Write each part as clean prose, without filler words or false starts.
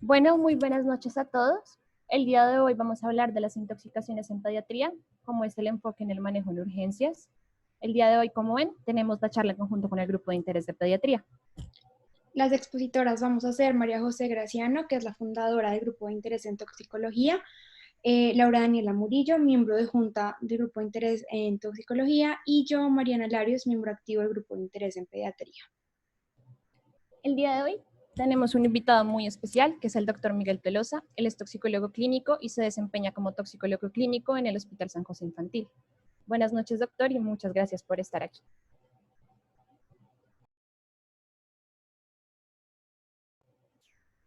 Bueno, muy buenas noches a todos. El día de hoy vamos a hablar de las intoxicaciones en pediatría, cómo es el enfoque en el manejo de urgencias. El día de hoy, como ven, tenemos la charla en conjunto con el grupo de interés de pediatría. Las expositoras vamos a ser María José Graciano, que es la fundadora del Grupo de Interés en Toxicología, Laura Daniela Murillo, miembro de Junta del Grupo de Interés en Toxicología, y yo, Mariana Larios, miembro activo del Grupo de Interés en Pediatría. El día de hoy tenemos un invitado muy especial, que es el doctor Miguel Pelosa. Él es toxicólogo clínico y se desempeña como toxicólogo clínico en el Hospital San José Infantil. Buenas noches, doctor, y muchas gracias por estar aquí.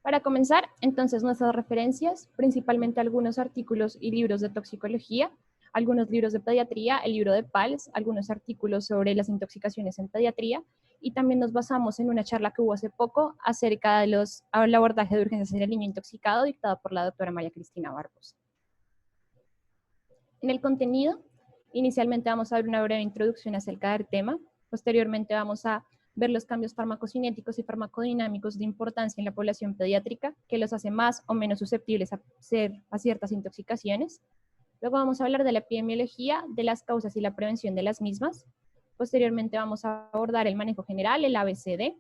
Para comenzar, entonces, nuestras referencias, principalmente algunos artículos y libros de toxicología, algunos libros de pediatría, el libro de PALS, algunos artículos sobre las intoxicaciones en pediatría, y también nos basamos en una charla que hubo hace poco acerca del abordaje de urgencias en el niño intoxicado, dictada por la doctora María Cristina Barbosa. En el contenido, inicialmente vamos a ver una breve introducción acerca del tema, posteriormente vamos a ver los cambios farmacocinéticos y farmacodinámicos de importancia en la población pediátrica, que los hace más o menos susceptibles a ciertas intoxicaciones. Luego vamos a hablar de la epidemiología, de las causas y la prevención de las mismas. Posteriormente vamos a abordar el manejo general, el ABCD.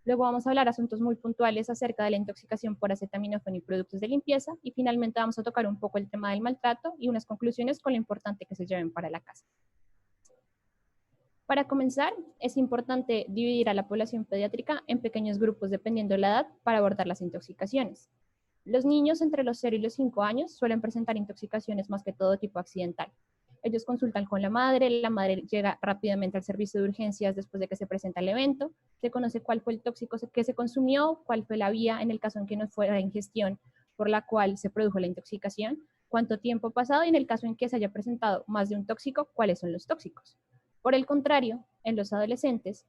Luego vamos a hablar asuntos muy puntuales acerca de la intoxicación por acetaminofén y productos de limpieza. Y finalmente vamos a tocar un poco el tema del maltrato y unas conclusiones con lo importante que se lleven para la casa. Para comenzar, es importante dividir a la población pediátrica en pequeños grupos dependiendo de la edad para abordar las intoxicaciones. Los niños entre los 0 y los 5 años suelen presentar intoxicaciones más que todo tipo accidental. Ellos consultan con la madre llega rápidamente al servicio de urgencias después de que se presenta el evento, se conoce cuál fue el tóxico que se consumió, cuál fue la vía en el caso en que no fuera la ingestión por la cual se produjo la intoxicación, cuánto tiempo ha pasado y en el caso en que se haya presentado más de un tóxico, cuáles son los tóxicos. Por el contrario, en los adolescentes,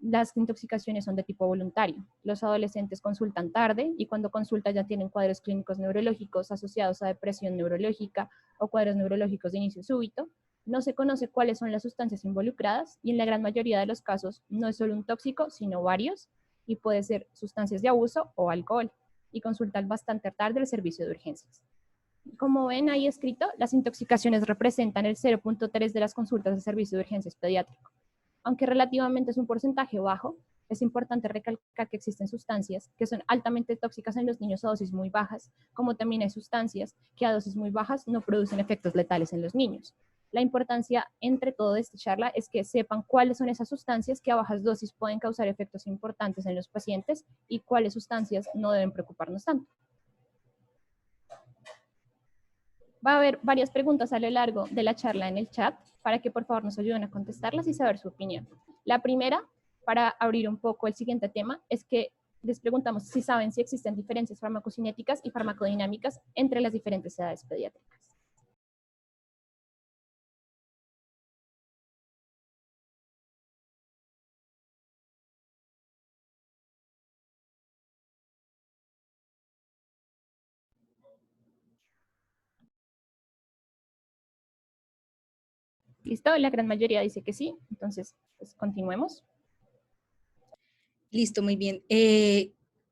las intoxicaciones son de tipo voluntario. Los adolescentes consultan tarde y cuando consultan ya tienen cuadros clínicos neurológicos asociados a depresión neurológica o cuadros neurológicos de inicio súbito. No se conoce cuáles son las sustancias involucradas y en la gran mayoría de los casos no es solo un tóxico, sino varios y puede ser sustancias de abuso o alcohol y consultan bastante tarde el servicio de urgencias. Como ven ahí escrito, las intoxicaciones representan el 0.3 de las consultas de servicio de urgencias pediátrico. Aunque relativamente es un porcentaje bajo, es importante recalcar que existen sustancias que son altamente tóxicas en los niños a dosis muy bajas, como también hay sustancias que a dosis muy bajas no producen efectos letales en los niños. La importancia entre todo de esta charla es que sepan cuáles son esas sustancias que a bajas dosis pueden causar efectos importantes en los pacientes y cuáles sustancias no deben preocuparnos tanto. Va a haber varias preguntas a lo largo de la charla en el chat para que por favor nos ayuden a contestarlas y saber su opinión. La primera, para abrir un poco el siguiente tema, es que les preguntamos si saben si existen diferencias farmacocinéticas y farmacodinámicas entre las diferentes edades pediátricas. ¿Listo? La gran mayoría dice que sí, entonces pues, continuemos. Listo, muy bien.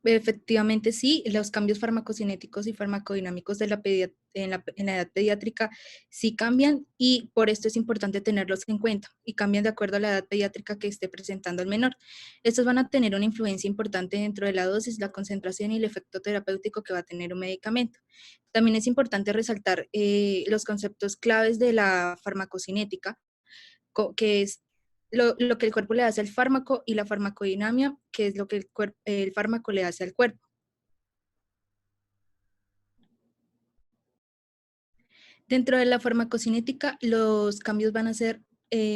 Efectivamente, sí, los cambios farmacocinéticos y farmacodinámicos de en la edad pediátrica sí cambian y por esto es importante tenerlos en cuenta y cambian de acuerdo a la edad pediátrica que esté presentando el menor. Estos van a tener una influencia importante dentro de la dosis, la concentración y el efecto terapéutico que va a tener un medicamento. También es importante resaltar los conceptos claves de la farmacocinética, que es lo que el cuerpo le hace al fármaco, y la farmacodinamia, que es lo que el fármaco le hace al cuerpo. Dentro de la farmacocinética, los cambios van a ser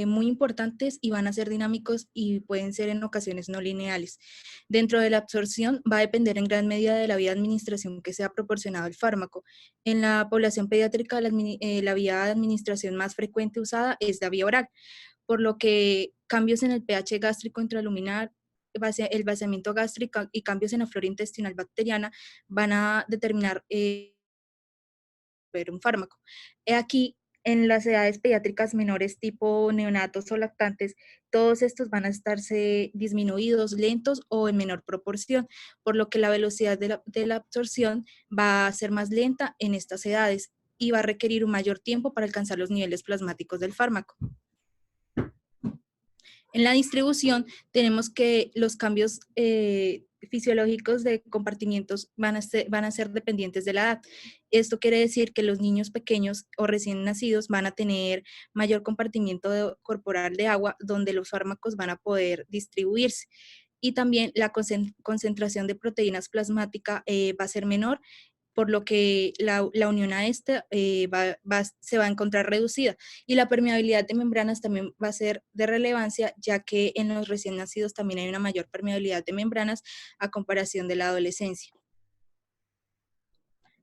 muy importantes y van a ser dinámicos y pueden ser en ocasiones no lineales. Dentro de la absorción va a depender en gran medida de la vía de administración que sea proporcionado el fármaco. En la población pediátrica, la vía de administración más frecuente usada es la vía oral, por lo que cambios en el pH gástrico intraluminar, el vaciamiento gástrico y cambios en la flora intestinal bacteriana van a determinar un fármaco. Aquí En las edades pediátricas menores tipo neonatos o lactantes, todos estos van a estarse disminuidos, lentos o en menor proporción, por lo que la velocidad de la absorción va a ser más lenta en estas edades y va a requerir un mayor tiempo para alcanzar los niveles plasmáticos del fármaco. En la distribución tenemos que los cambios fisiológicos de compartimientos van a ser dependientes de la edad. Esto quiere decir que los niños pequeños o recién nacidos van a tener mayor compartimiento corporal de agua donde los fármacos van a poder distribuirse. Y también la concentración de proteínas plasmática va a ser menor, por lo que la unión a esta se va a encontrar reducida. Y la permeabilidad de membranas también va a ser de relevancia, ya que en los recién nacidos también hay una mayor permeabilidad de membranas a comparación de la adolescencia.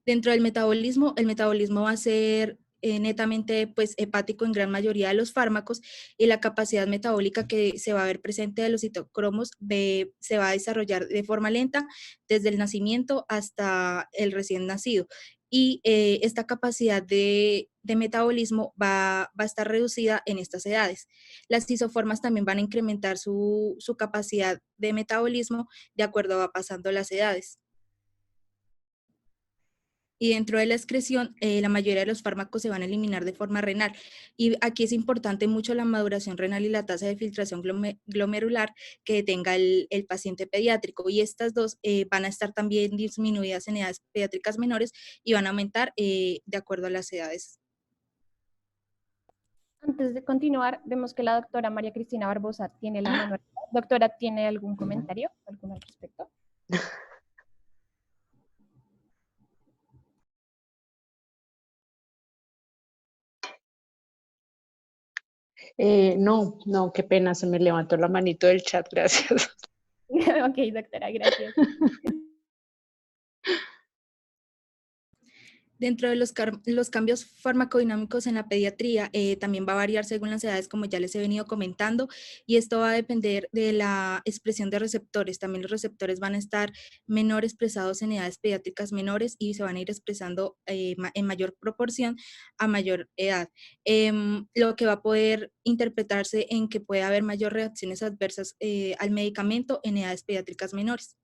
Dentro del metabolismo, el metabolismo va a ser netamente pues, hepático en gran mayoría de los fármacos, y la capacidad metabólica que se va a ver presente de los citocromos se va a desarrollar de forma lenta desde el nacimiento hasta el recién nacido. Y esta capacidad de metabolismo va a estar reducida en estas edades. Las isoformas también van a incrementar su capacidad de metabolismo de acuerdo a pasando las edades. Y dentro de la excreción, la mayoría de los fármacos se van a eliminar de forma renal. Y aquí es importante mucho la maduración renal y la tasa de filtración glomerular que tenga el paciente pediátrico. Y estas dos van a estar también disminuidas en edades pediátricas menores y van a aumentar de acuerdo a las edades. Antes de continuar, vemos que la doctora María Cristina Barbosa tiene la mano. Doctora, ¿tiene algún comentario al respecto? No, qué pena, se me levantó la manito del chat, gracias. Ok, doctora, gracias. Dentro de los cambios farmacodinámicos en la pediatría, también va a variar según las edades, como ya les he venido comentando, y esto va a depender de la expresión de receptores. También los receptores van a estar menor expresados en edades pediátricas menores y se van a ir expresando en mayor proporción a mayor edad. Lo que va a poder interpretarse en que puede haber mayor reacciones adversas al medicamento en edades pediátricas menores.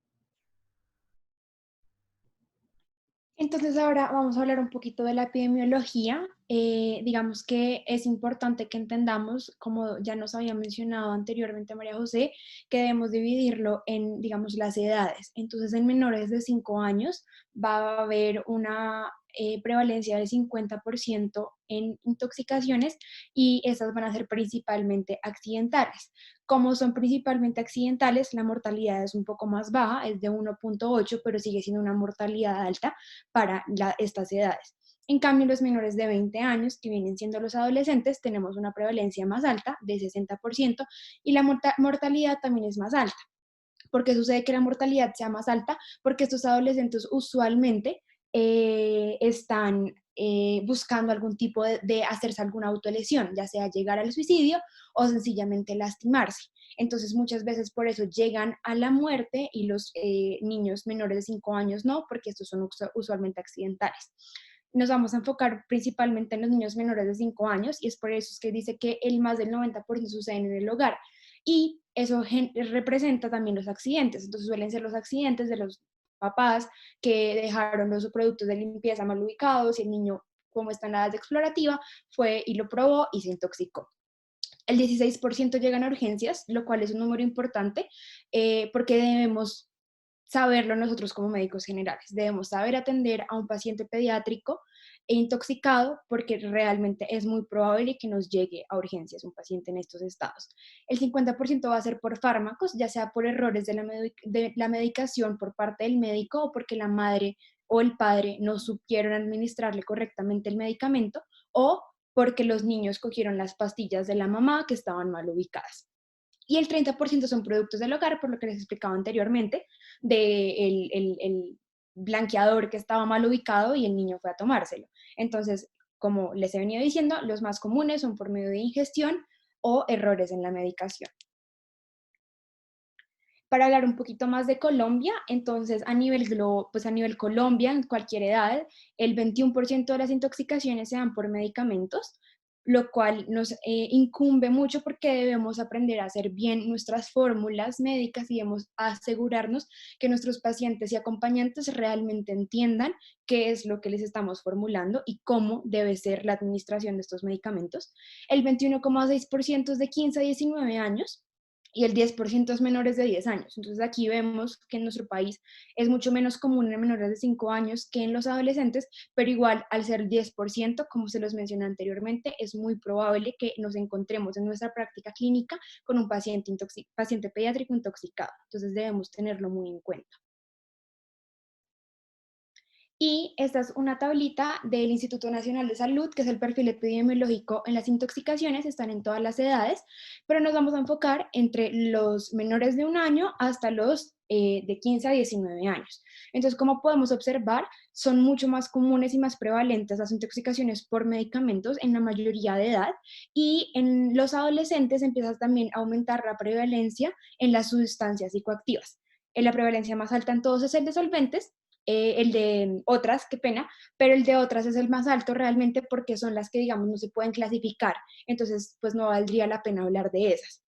Entonces ahora vamos a hablar un poquito de la epidemiología. Digamos que es importante que entendamos, como ya nos había mencionado anteriormente María José, que debemos dividirlo en, digamos, las edades. Entonces en menores de 5 años va a haber una prevalencia del 50% en intoxicaciones, y estas van a ser principalmente accidentales. Como son principalmente accidentales, la mortalidad es un poco más baja, es de 1.8, pero sigue siendo una mortalidad alta para estas edades. En cambio, los menores de 20 años, que vienen siendo los adolescentes, tenemos una prevalencia más alta, de 60%, y la mortalidad también es más alta. ¿Por qué sucede que la mortalidad sea más alta? Porque estos adolescentes usualmente están buscando algún tipo de hacerse alguna autolesión, ya sea llegar al suicidio o sencillamente lastimarse. Entonces muchas veces por eso llegan a la muerte, y los niños menores de 5 años no, porque estos son usualmente accidentales. Nos vamos a enfocar principalmente en los niños menores de 5 años, y es por eso que dice que el más del 90% sucede en el hogar. Y eso representa también los accidentes. Entonces suelen ser los accidentes de los papás que dejaron los productos de limpieza mal ubicados, y el niño, como está en la edad explorativa, fue y lo probó y se intoxicó. El 16% llegan a urgencias, lo cual es un número importante, porque debemos saberlo nosotros como médicos generales. Debemos saber atender a un paciente pediátrico e intoxicado, porque realmente es muy probable que nos llegue a urgencias un paciente en estos estados. El 50% va a ser por fármacos, ya sea por errores de la medicación por parte del médico, o porque la madre o el padre no supieron administrarle correctamente el medicamento, o porque los niños cogieron las pastillas de la mamá que estaban mal ubicadas. Y el 30% son productos del hogar, por lo que les explicaba anteriormente, de el blanqueador que estaba mal ubicado y el niño fue a tomárselo. Entonces, como les he venido diciendo, los más comunes son por medio de ingestión o errores en la medicación. Para hablar un poquito más de Colombia, entonces pues a nivel Colombia, en cualquier edad, el 21% de las intoxicaciones se dan por medicamentos, lo cual nos incumbe mucho porque debemos aprender a hacer bien nuestras fórmulas médicas y debemos asegurarnos que nuestros pacientes y acompañantes realmente entiendan qué es lo que les estamos formulando y cómo debe ser la administración de estos medicamentos. El 21,6% es de 15 a 19 años y el 10% es menores de 10 años. Entonces aquí vemos que en nuestro país es mucho menos común en menores de 5 años que en los adolescentes, pero igual al ser 10%, como se los mencioné anteriormente, es muy probable que nos encontremos en nuestra práctica clínica con un paciente pediátrico intoxicado. Entonces debemos tenerlo muy en cuenta. Y esta es una tablita del Instituto Nacional de Salud, que es el perfil epidemiológico en las intoxicaciones, están en todas las edades, pero nos vamos a enfocar entre los menores de 1 año hasta los de 15 a 19 años. Entonces, como podemos observar, son mucho más comunes y más prevalentes las intoxicaciones por medicamentos en la mayoría de edad, y en los adolescentes empieza también a aumentar la prevalencia en las sustancias psicoactivas. La prevalencia más alta en todos es el de solventes, el de otras, qué pena, pero el de otras es el más alto realmente porque son las que, digamos, no se pueden clasificar, entonces pues no valdría la pena hablar de esas.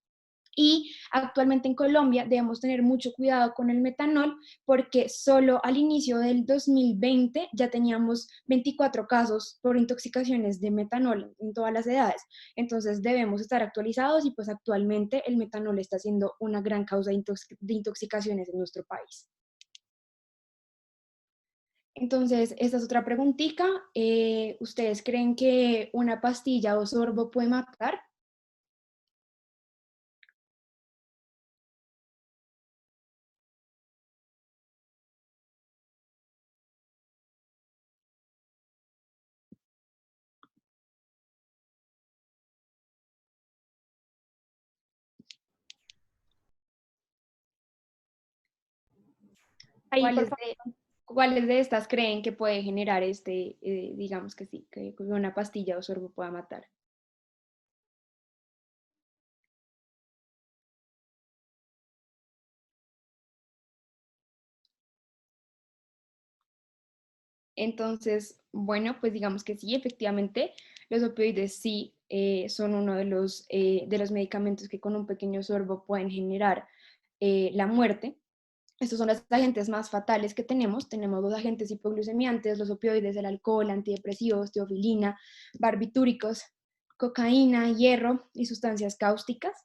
Y actualmente en Colombia debemos tener mucho cuidado con el metanol porque solo al inicio del 2020 ya teníamos 24 casos por intoxicaciones de metanol en todas las edades. Entonces debemos estar actualizados y pues actualmente el metanol está siendo una gran causa de intoxicaciones en nuestro país. Entonces, esta es otra preguntita. ¿Ustedes creen que una pastilla o sorbo puede matar? Ahí, por ¿Cuáles favor. de, ¿Cuáles de estas creen que puede generar digamos que sí, que una pastilla o sorbo pueda matar? Entonces, bueno, pues digamos que sí, efectivamente, los opioides sí son uno de los medicamentos que con un pequeño sorbo pueden generar la muerte. Estos son los agentes más fatales que tenemos. Tenemos dos agentes hipoglucemiantes, los opioides, el alcohol, antidepresivos, teofilina, barbitúricos, cocaína, hierro y sustancias cáusticas.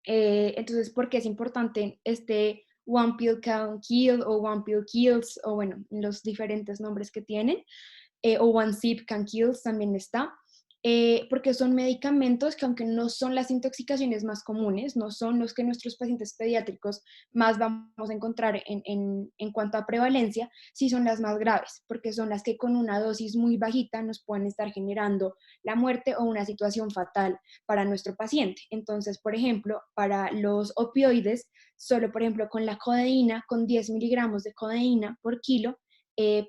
Entonces, ¿por qué es importante este One Pill Can Kill o One Pill Kills o bueno, los diferentes nombres que tienen? O One Sip Can Kills también está, porque son medicamentos que aunque no son las intoxicaciones más comunes, no son los que nuestros pacientes pediátricos más vamos a encontrar en cuanto a prevalencia, sí son las más graves, porque son las que con una dosis muy bajita nos pueden estar generando la muerte o una situación fatal para nuestro paciente. Entonces, por ejemplo, para los opioides, solo por ejemplo con la codeína, con 10 miligramos de codeína por kilo,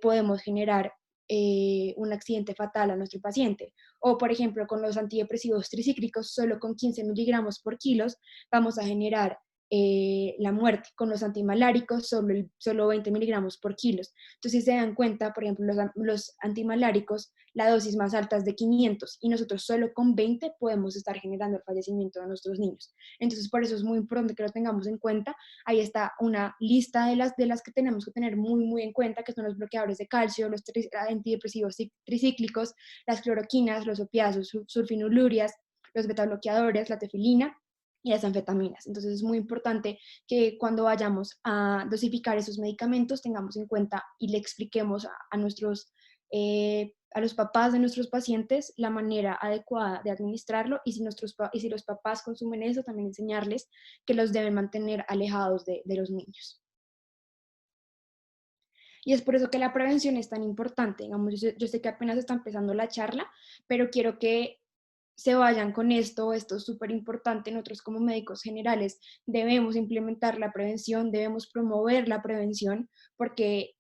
podemos generar un accidente fatal a nuestro paciente. O, por ejemplo, con los antidepresivos tricíclicos, solo con 15 miligramos por kilos, vamos a generar la muerte. Con los antimaláricos, solo 20 miligramos por kilos. Entonces, si se dan cuenta, por ejemplo, los antimaláricos, la dosis más alta es de 500 y nosotros solo con 20 podemos estar generando el fallecimiento de nuestros niños. Entonces, por eso es muy importante que lo tengamos en cuenta. Ahí está una lista de las que tenemos que tener muy, muy en cuenta, que son los bloqueadores de calcio, los antidepresivos tricíclicos, las cloroquinas, los opiáceos, sulfinolurias, los betabloqueadores, la tefilina y las anfetaminas. Entonces es muy importante que cuando vayamos a dosificar esos medicamentos tengamos en cuenta y le expliquemos a los papás de nuestros pacientes la manera adecuada de administrarlo y si los papás consumen eso, también enseñarles que los deben mantener alejados de los niños. Y es por eso que la prevención es tan importante. Digamos, yo sé que apenas está empezando la charla, pero quiero que se vayan con esto es súper importante. Nosotros como médicos generales debemos implementar la prevención, debemos promover la prevención, porque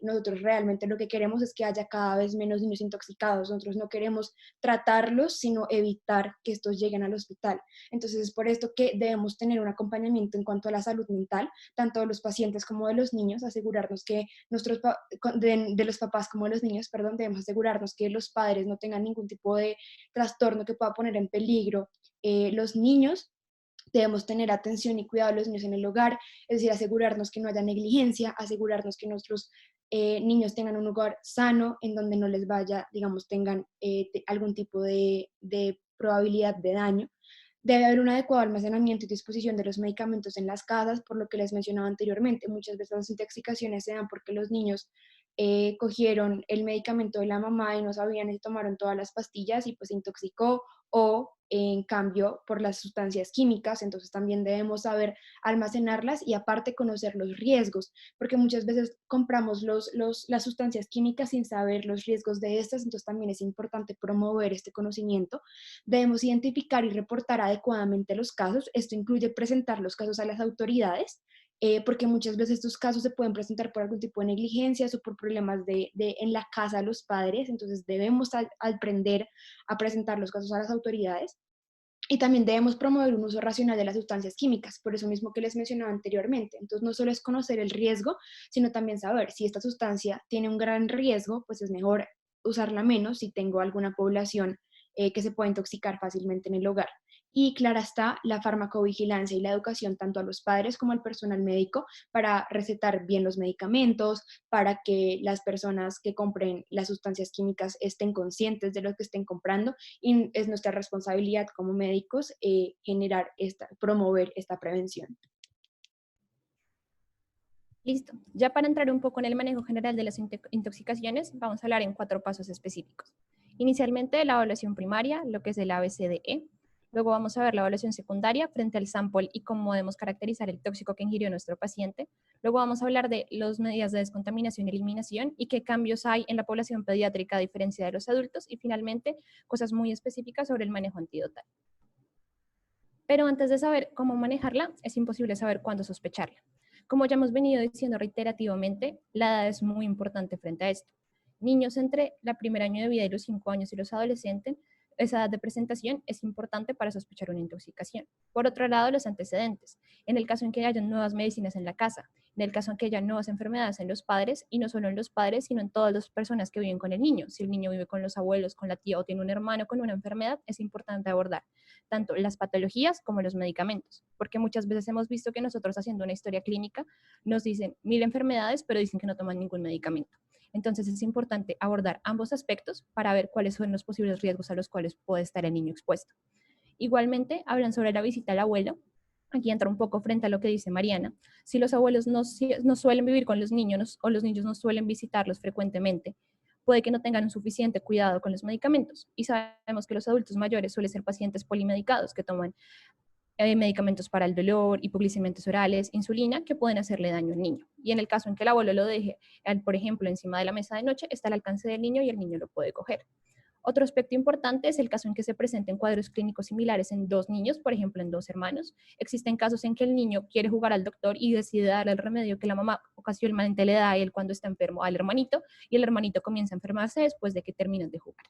nosotros realmente lo que queremos es que haya cada vez menos niños intoxicados. Nosotros no queremos tratarlos, sino evitar que estos lleguen al hospital. Entonces es por esto que debemos tener un acompañamiento en cuanto a la salud mental, tanto de los pacientes como de los niños, asegurarnos que de los papás como de los niños, perdón, debemos asegurarnos que los padres no tengan ningún tipo de trastorno que pueda poner en peligro los niños. Debemos tener atención y cuidado de los niños en el hogar, es decir, asegurarnos que no haya negligencia, asegurarnos que nuestros niños tengan un hogar sano en donde no les vaya, digamos, tengan algún tipo de probabilidad de daño. Debe haber un adecuado almacenamiento y disposición de los medicamentos en las casas, por lo que les mencionaba anteriormente. Muchas veces las intoxicaciones se dan porque los niños cogieron el medicamento de la mamá y no sabían y tomaron todas las pastillas y pues se intoxicó, o en cambio por las sustancias químicas. Entonces también debemos saber almacenarlas y aparte conocer los riesgos, porque muchas veces compramos las sustancias químicas sin saber los riesgos de estas. Entonces también es importante promover este conocimiento. Debemos identificar y reportar adecuadamente los casos. Esto incluye presentar los casos a las autoridades, porque muchas veces estos casos se pueden presentar por algún tipo de negligencias o por problemas en la casa de los padres. Entonces debemos aprender a presentar los casos a las autoridades. Y también debemos promover un uso racional de las sustancias químicas, por eso mismo que les mencionaba anteriormente. Entonces no solo es conocer el riesgo, sino también saber si esta sustancia tiene un gran riesgo, pues es mejor usarla menos si tengo alguna población que se puede intoxicar fácilmente en el hogar. Y clara está la farmacovigilancia y la educación tanto a los padres como al personal médico para recetar bien los medicamentos, para que las personas que compren las sustancias químicas estén conscientes de lo que estén comprando, y es nuestra responsabilidad como médicos promover esta prevención. Listo. Ya para entrar un poco en el manejo general de las intoxicaciones, vamos a hablar en 4 pasos específicos. Inicialmente, la evaluación primaria, lo que es el ABCDE. Luego vamos a ver la evaluación secundaria frente al sample y cómo debemos caracterizar el tóxico que ingirió nuestro paciente. Luego vamos a hablar de las medidas de descontaminación y eliminación y qué cambios hay en la población pediátrica a diferencia de los adultos. Y finalmente, cosas muy específicas sobre el manejo antidotal. Pero antes de saber cómo manejarla, es imposible saber cuándo sospecharla. Como ya hemos venido diciendo reiterativamente, la edad es muy importante frente a esto. Niños entre el primer año de vida y los 5 años y los adolescentes, esa edad de presentación es importante para sospechar una intoxicación. Por otro lado, los antecedentes. En el caso en que haya nuevas medicinas en la casa, en el caso en que haya nuevas enfermedades en los padres, y no solo en los padres, sino en todas las personas que viven con el niño. Si el niño vive con los abuelos, con la tía o tiene un hermano con una enfermedad, es importante abordar tanto las patologías como los medicamentos, porque muchas veces hemos visto que nosotros haciendo una historia clínica nos dicen 1000 enfermedades, pero dicen que no toman ningún medicamento. Entonces es importante abordar ambos aspectos para ver cuáles son los posibles riesgos a los cuales puede estar el niño expuesto. Igualmente, hablan sobre la visita al abuelo. Aquí entra un poco frente a lo que dice Mariana. Si los abuelos no suelen vivir con los niños o los niños no suelen visitarlos frecuentemente, puede que no tengan un suficiente cuidado con los medicamentos. Y sabemos que los adultos mayores suelen ser pacientes polimedicados que toman medicamentos para el dolor, hipoglicemiantes orales, insulina, que pueden hacerle daño al niño. Y en el caso en que el abuelo lo deje, por ejemplo, encima de la mesa de noche, está al alcance del niño y el niño lo puede coger. Otro aspecto importante es el caso en que se presenten cuadros clínicos similares en 2 niños, por ejemplo, en 2 hermanos. Existen casos en que el niño quiere jugar al doctor y decide darle el remedio que la mamá ocasionalmente le da a él cuando está enfermo al hermanito, y el hermanito comienza a enfermarse después de que terminan de jugar.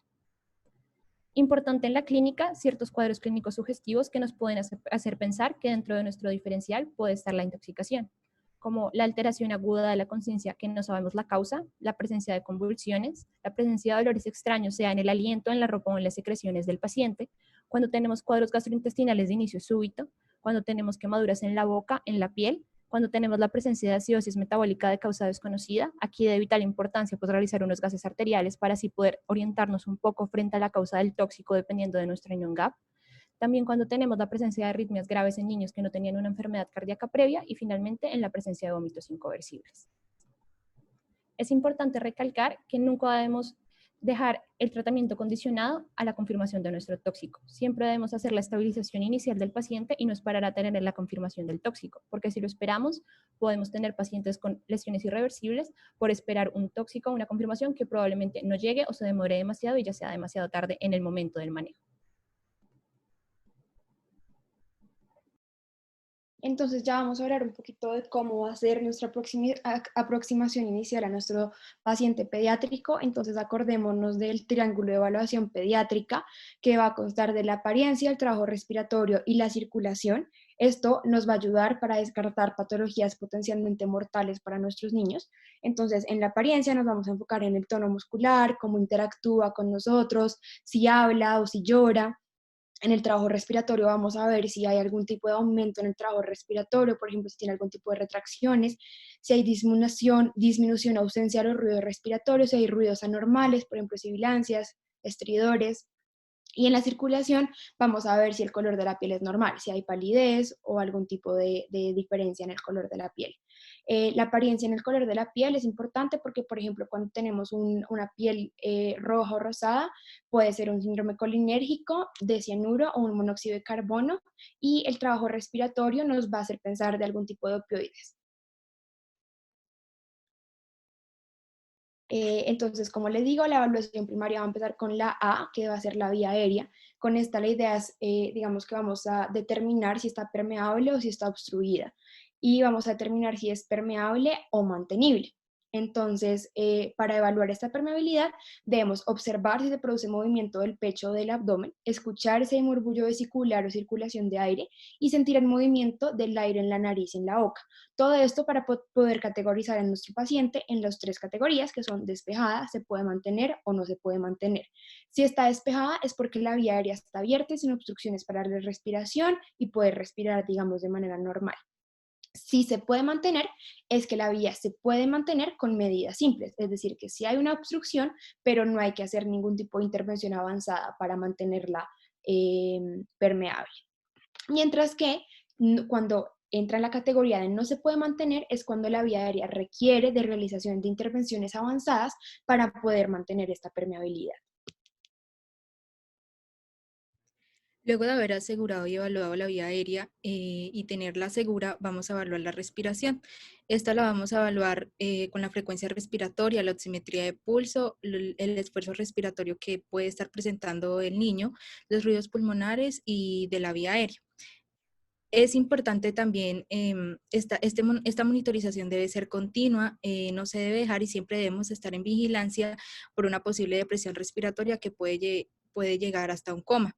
Importante en la clínica, ciertos cuadros clínicos sugestivos que nos pueden hacer pensar que dentro de nuestro diferencial puede estar la intoxicación, como la alteración aguda de la conciencia que no sabemos la causa, la presencia de convulsiones, la presencia de dolores extraños, sea en el aliento, en la ropa o en las secreciones del paciente, cuando tenemos cuadros gastrointestinales de inicio súbito, cuando tenemos quemaduras en la boca, en la piel, cuando tenemos la presencia de acidosis metabólica de causa desconocida. Aquí de vital importancia pues realizar unos gases arteriales para así poder orientarnos un poco frente a la causa del tóxico dependiendo de nuestro INONGAP. También cuando tenemos la presencia de arritmias graves en niños que no tenían una enfermedad cardíaca previa, y finalmente en la presencia de vómitos inconversibles. Es importante recalcar que nunca debemos dejar el tratamiento condicionado a la confirmación de nuestro tóxico. Siempre debemos hacer la estabilización inicial del paciente y no esperar a tener la confirmación del tóxico, porque si lo esperamos, podemos tener pacientes con lesiones irreversibles por esperar un tóxico, una confirmación que probablemente no llegue o se demore demasiado y ya sea demasiado tarde en el momento del manejo. Entonces ya vamos a hablar un poquito de cómo va a ser nuestra aproximación inicial a nuestro paciente pediátrico. Entonces acordémonos del triángulo de evaluación pediátrica, que va a constar de la apariencia, el trabajo respiratorio y la circulación. Esto nos va a ayudar para descartar patologías potencialmente mortales para nuestros niños. Entonces, en la apariencia nos vamos a enfocar en el tono muscular, cómo interactúa con nosotros, si habla o si llora. En el trabajo respiratorio vamos a ver si hay algún tipo de aumento en el trabajo respiratorio, por ejemplo, si tiene algún tipo de retracciones, si hay disminución, ausencia de los ruidos respiratorios, si hay ruidos anormales, por ejemplo, sibilancias, estridores. Y en la circulación vamos a ver si el color de la piel es normal, si hay palidez o algún tipo de diferencia en el color de la piel. La apariencia en el color de la piel es importante porque, por ejemplo, cuando tenemos una piel roja o rosada, puede ser un síndrome colinérgico de cianuro o un monóxido de carbono, y el trabajo respiratorio nos va a hacer pensar de algún tipo de opioides. Entonces, como les digo, la evaluación primaria va a empezar con la A, que va a ser la vía aérea. Con esta la idea es, digamos que vamos a determinar si está permeable o si está obstruida. Y vamos a determinar si es permeable o mantenible. Entonces, para evaluar esta permeabilidad, debemos observar si se produce movimiento del pecho o del abdomen, escuchar si hay murmullo vesicular o circulación de aire y sentir el movimiento del aire en la nariz y en la boca. Todo esto para poder categorizar a nuestro paciente en las tres categorías, que son despejada, se puede mantener o no se puede mantener. Si está despejada es porque la vía aérea está abierta y sin obstrucciones para la respiración y puede respirar, digamos, de manera normal. Si se puede mantener, es que la vía se puede mantener con medidas simples, es decir, que sí hay una obstrucción, pero no hay que hacer ningún tipo de intervención avanzada para mantenerla permeable. Mientras que cuando entra en la categoría de no se puede mantener es cuando la vía aérea requiere de realización de intervenciones avanzadas para poder mantener esta permeabilidad. Luego de haber asegurado y evaluado la vía aérea y tenerla segura, vamos a evaluar la respiración. Esta la vamos a evaluar con la frecuencia respiratoria, la oximetría de pulso, el esfuerzo respiratorio que puede estar presentando el niño, los ruidos pulmonares y de la vía aérea. Es importante también, esta monitorización debe ser continua, no se debe dejar y siempre debemos estar en vigilancia por una posible depresión respiratoria que puede llegar hasta un coma.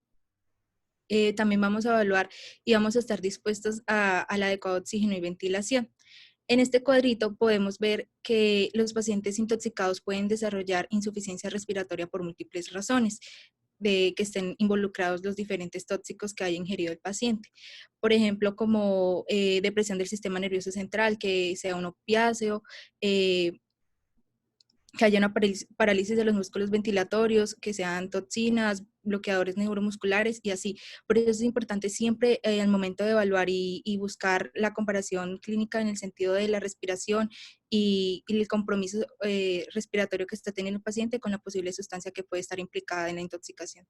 También vamos a evaluar y vamos a estar dispuestos al adecuado oxígeno y ventilación. En este cuadrito podemos ver que los pacientes intoxicados pueden desarrollar insuficiencia respiratoria por múltiples razones, de que estén involucrados los diferentes tóxicos que haya ingerido el paciente. Por ejemplo, como depresión del sistema nervioso central, que sea un opiáceo, que haya una parálisis de los músculos ventilatorios, que sean toxinas, bloqueadores neuromusculares y así. Por eso es importante siempre al momento de evaluar y buscar la comparación clínica en el sentido de la respiración y el compromiso respiratorio que está teniendo el paciente con la posible sustancia que puede estar implicada en la intoxicación.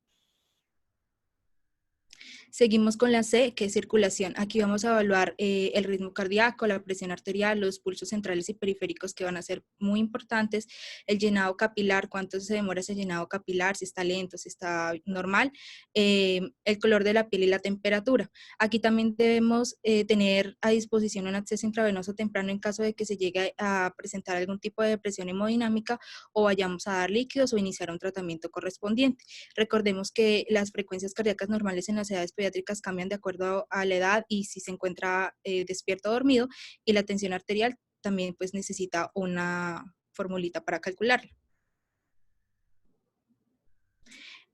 Seguimos con la C, que es circulación. Aquí vamos a evaluar el ritmo cardíaco, la presión arterial, los pulsos centrales y periféricos que van a ser muy importantes, el llenado capilar, cuánto se demora ese llenado capilar, si está lento, si está normal, el color de la piel y la temperatura. Aquí también debemos tener a disposición un acceso intravenoso temprano en caso de que se llegue a presentar algún tipo de depresión hemodinámica o vayamos a dar líquidos o iniciar un tratamiento correspondiente. Recordemos que las frecuencias cardíacas normales en las edades pediátricas cambian de acuerdo a la edad y si se encuentra despierto o dormido, y la tensión arterial también pues necesita una formulita para calcularla.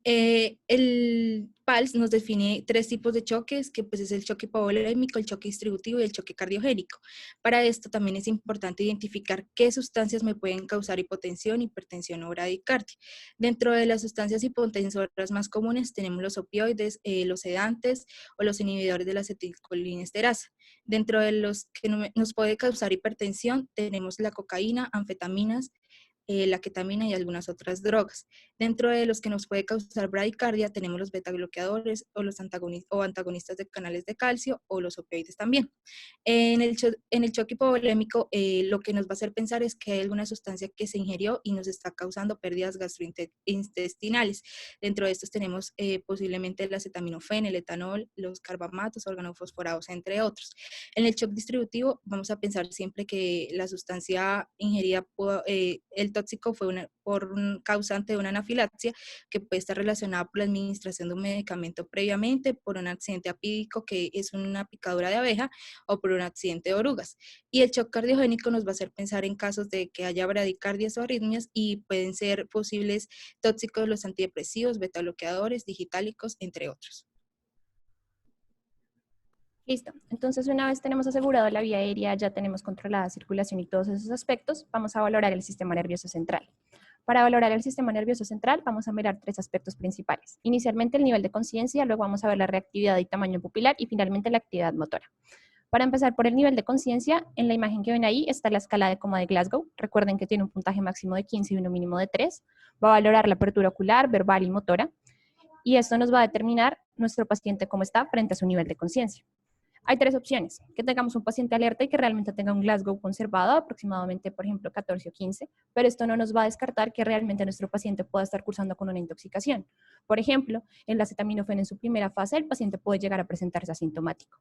El PALS nos define tres tipos de choques, que pues es el choque hipovolémico, el choque distributivo y el choque cardiogénico. Para esto también es importante identificar qué sustancias me pueden causar hipotensión, hipertensión o bradicardia. Dentro de las sustancias hipotensoras más comunes tenemos los opioides, los sedantes o los inhibidores de la acetilcolinesterasa. Dentro de los que nos puede causar hipertensión tenemos la cocaína, anfetaminas, la ketamina y algunas otras drogas. Dentro de los que nos puede causar bradicardia tenemos los beta-bloqueadores o los antagonistas de canales de calcio o los opioides también. En el choque hipovolémico, lo que nos va a hacer pensar es que hay alguna sustancia que se ingirió y nos está causando pérdidas gastrointestinales. Dentro de estos tenemos posiblemente el acetaminofén, el etanol, los carbamatos, organofosforados, entre otros. En el shock distributivo vamos a pensar siempre que la sustancia ingerida, el tóxico fue por un causante de una anafilaxia que puede estar relacionada por la administración de un medicamento previamente, por un accidente apídico que es una picadura de abeja o por un accidente de orugas. Y el shock cardiogénico nos va a hacer pensar en casos de que haya bradicardias o arritmias y pueden ser posibles tóxicos los antidepresivos, beta bloqueadores, digitálicos, entre otros. Listo, entonces una vez tenemos asegurado la vía aérea, ya tenemos controlada la circulación y todos esos aspectos, vamos a valorar el sistema nervioso central. Para valorar el sistema nervioso central vamos a mirar 3 aspectos principales. Inicialmente el nivel de conciencia, luego vamos a ver la reactividad y tamaño pupilar y finalmente la actividad motora. Para empezar por el nivel de conciencia, en la imagen que ven ahí está la escala de coma de Glasgow. Recuerden que tiene un puntaje máximo de 15 y uno mínimo de 3. Va a valorar la apertura ocular, verbal y motora. Y esto nos va a determinar nuestro paciente cómo está frente a su nivel de conciencia. Hay 3 opciones, que tengamos un paciente alerta y que realmente tenga un Glasgow conservado, aproximadamente, por ejemplo, 14 o 15, pero esto no nos va a descartar que realmente nuestro paciente pueda estar cursando con una intoxicación. Por ejemplo, en la acetaminofén en su primera fase, el paciente puede llegar a presentarse asintomático.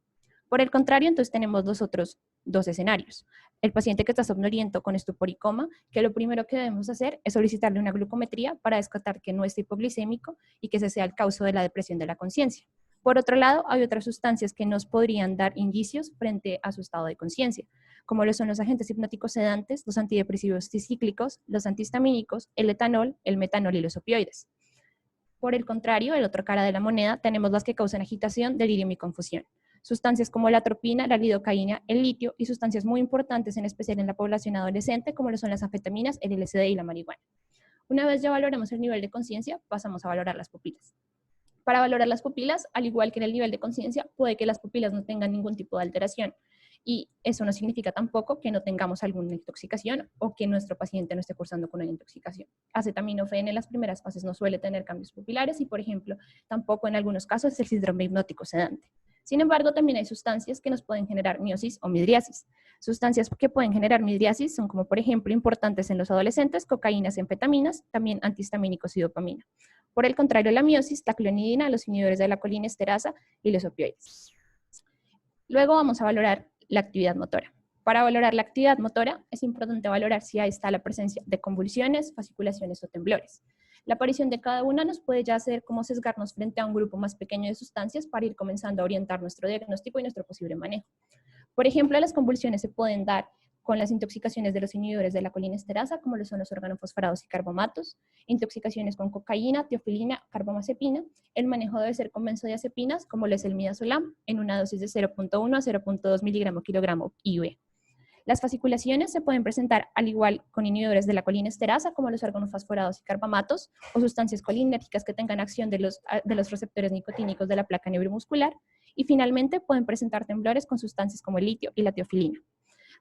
Por el contrario, entonces tenemos los otros 2 escenarios. El paciente que está somnoliento con estupor y coma, que lo primero que debemos hacer es solicitarle una glucometría para descartar que no esté hipoglicémico y que ese sea el causa de la depresión de la conciencia. Por otro lado, hay otras sustancias que nos podrían dar indicios frente a su estado de conciencia, como lo son los agentes hipnóticos sedantes, los antidepresivos tricíclicos, los antihistamínicos, el etanol, el metanol y los opioides. Por el contrario, en la otra cara de la moneda, tenemos las que causan agitación, delirio y confusión. Sustancias como la atropina, la lidocaína, el litio y sustancias muy importantes, en especial en la población adolescente, como lo son las anfetaminas, el LSD y la marihuana. Una vez ya valoremos el nivel de conciencia, pasamos a valorar las pupilas. Para valorar las pupilas, al igual que en el nivel de conciencia, puede que las pupilas no tengan ningún tipo de alteración. Y eso no significa tampoco que no tengamos alguna intoxicación o que nuestro paciente no esté cursando con una intoxicación. Acetaminofén en las primeras fases no suele tener cambios pupilares y, por ejemplo, tampoco en algunos casos es el síndrome hipnótico sedante. Sin embargo, también hay sustancias que nos pueden generar miosis o midriasis. Sustancias que pueden generar midriasis son como, por ejemplo, importantes en los adolescentes, cocaínas y anfetaminas, también antihistamínicos y dopamina. Por el contrario, la miosis, la clonidina, los inhibidores de la colinesterasa y los opioides. Luego vamos a valorar la actividad motora. Para valorar la actividad motora es importante valorar si ahí está la presencia de convulsiones, fasciculaciones o temblores. La aparición de cada una nos puede ya hacer como sesgarnos frente a un grupo más pequeño de sustancias para ir comenzando a orientar nuestro diagnóstico y nuestro posible manejo. Por ejemplo, las convulsiones se pueden dar con las intoxicaciones de los inhibidores de la colinesterasa, como lo son los organofosforados y carbamatos, intoxicaciones con cocaína, teofilina, carbamazepina. El manejo debe ser con benzodiazepinas, como lo es el midazolam, en una dosis de 0.1 a 0.2 miligramo kilogramo IV. Las fasciculaciones se pueden presentar al igual con inhibidores de la colinesterasa, como los organofosforados y carbamatos, o sustancias colinérgicas que tengan acción de los receptores nicotínicos de la placa neuromuscular. Y finalmente pueden presentar temblores con sustancias como el litio y la teofilina.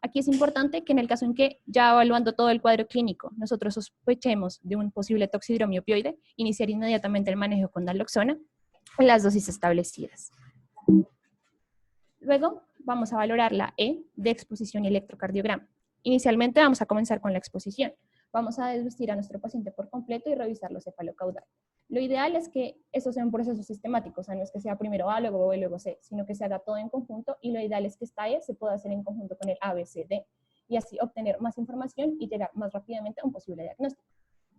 Aquí es importante que en el caso en que, ya evaluando todo el cuadro clínico, nosotros sospechemos de un posible toxidromio opioide, iniciar inmediatamente el manejo con naloxona en las dosis establecidas. Luego vamos a valorar la E de exposición y electrocardiograma. Inicialmente vamos a comenzar con la exposición. Vamos a desvestir a nuestro paciente por completo y revisar los cefalocaudal. Lo ideal es que eso sea un proceso sistemático, o sea, no es que sea primero A, luego B, luego C, sino que se haga todo en conjunto y lo ideal es que esta E se pueda hacer en conjunto con el A, B, C, D y así obtener más información y llegar más rápidamente a un posible diagnóstico.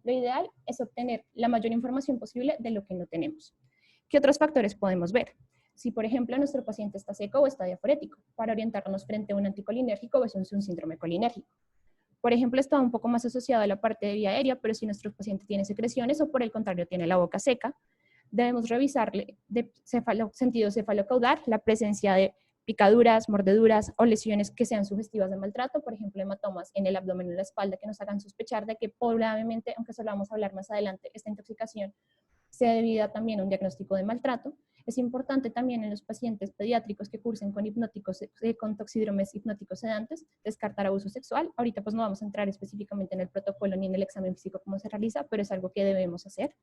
Lo ideal es obtener la mayor información posible de lo que no tenemos. ¿Qué otros factores podemos ver? Si, por ejemplo, nuestro paciente está seco o está diaforético, para orientarnos frente a un anticolinérgico o es un síndrome colinérgico. Por ejemplo, está un poco más asociado a la parte de vía aérea, pero si nuestro paciente tiene secreciones o por el contrario tiene la boca seca, debemos revisarle de sentido cefalocaudal la presencia de picaduras, mordeduras o lesiones que sean sugestivas de maltrato, por ejemplo, hematomas en el abdomen o en la espalda que nos hagan sospechar de que probablemente, aunque eso lo vamos a hablar más adelante, esta intoxicación sea debida también a un diagnóstico de maltrato. Es importante también en los pacientes pediátricos que cursen con hipnóticos, con toxidromes hipnóticos sedantes, descartar abuso sexual. Ahorita pues no vamos a entrar específicamente en el protocolo ni en el examen físico cómo se realiza, pero es algo que debemos hacer.